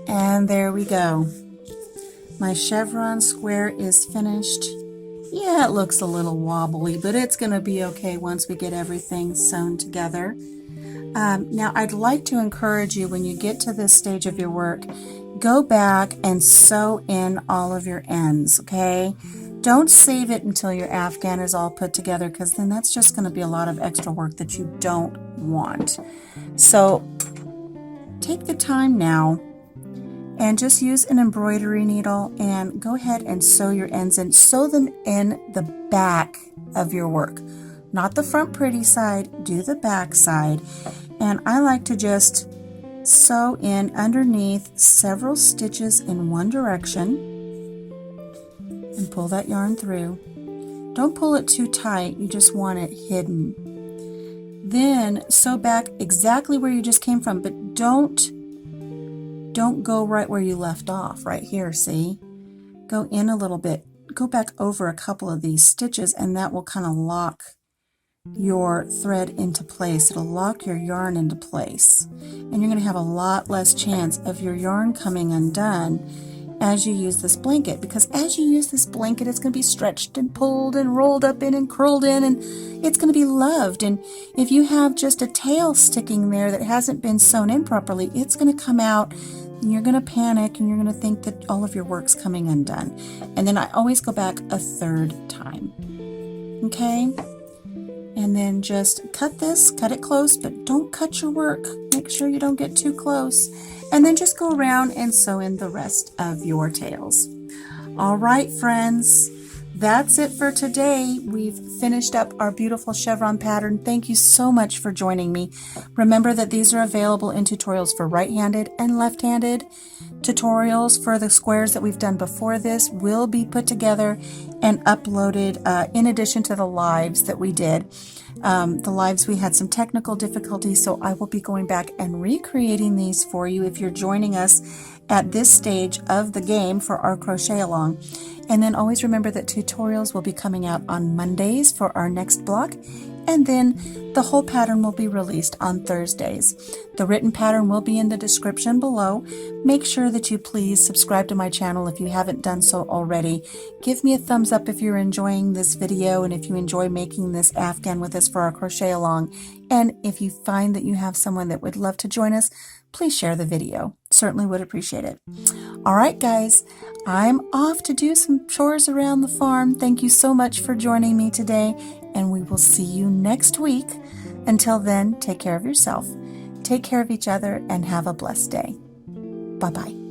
And there we go. My chevron square is finished. Yeah, it looks a little wobbly, but it's going to be okay once we get everything sewn together. Now, I'd like to encourage you, when you get to this stage of your work, go back and sew in all of your ends, okay? Don't save it until your Afghan is all put together, because then that's just going to be a lot of extra work that you don't want. So take the time now and just use an embroidery needle and go ahead and sew your ends in. Sew them in the back of your work, not the front pretty side, do the back side. And I like to just sew in underneath several stitches in one direction and pull that yarn through. Don't pull it too tight, you just want it hidden. Then sew back exactly where you just came from, but don't go right where you left off, right here, see? Go in a little bit, go back over a couple of these stitches, and that will kind of lock your thread into place. It'll lock your yarn into place, and you're going to have a lot less chance of your yarn coming undone as you use this blanket, because as you use this blanket, it's going to be stretched and pulled and rolled up in and curled in, and it's going to be loved. And if you have just a tail sticking there that hasn't been sewn in properly, it's going to come out and you're going to panic and you're going to think that all of your work's coming undone. And then I always go back a third time. Okay? And then just cut this, cut it close, but don't cut your work. Make sure you don't get too close. And then just go around and sew in the rest of your tails. All right, friends, that's it for today. We've finished up our beautiful chevron pattern. Thank you so much for joining me. Remember that these are available in tutorials for right-handed and left-handed. Tutorials for the squares that we've done before this will be put together and uploaded in addition to the lives that we did. The lives, we had some technical difficulties, so I will be going back and recreating these for you if you're joining us at this stage of the game for our crochet along. And then always remember that tutorials will be coming out on Mondays for our next block, and then the whole pattern will be released on Thursdays. The written pattern will be in the description below. Make sure that you please subscribe to my channel if you haven't done so already. Give me a thumbs up if you're enjoying this video and if you enjoy making this Afghan with us for our crochet along. And if you find that you have someone that would love to join us, please share the video. Certainly would appreciate it. All right, guys, I'm off to do some chores around the farm. Thank you so much for joining me today, and we will see you next week. Until then, take care of yourself, take care of each other, and have a blessed day. Bye-bye.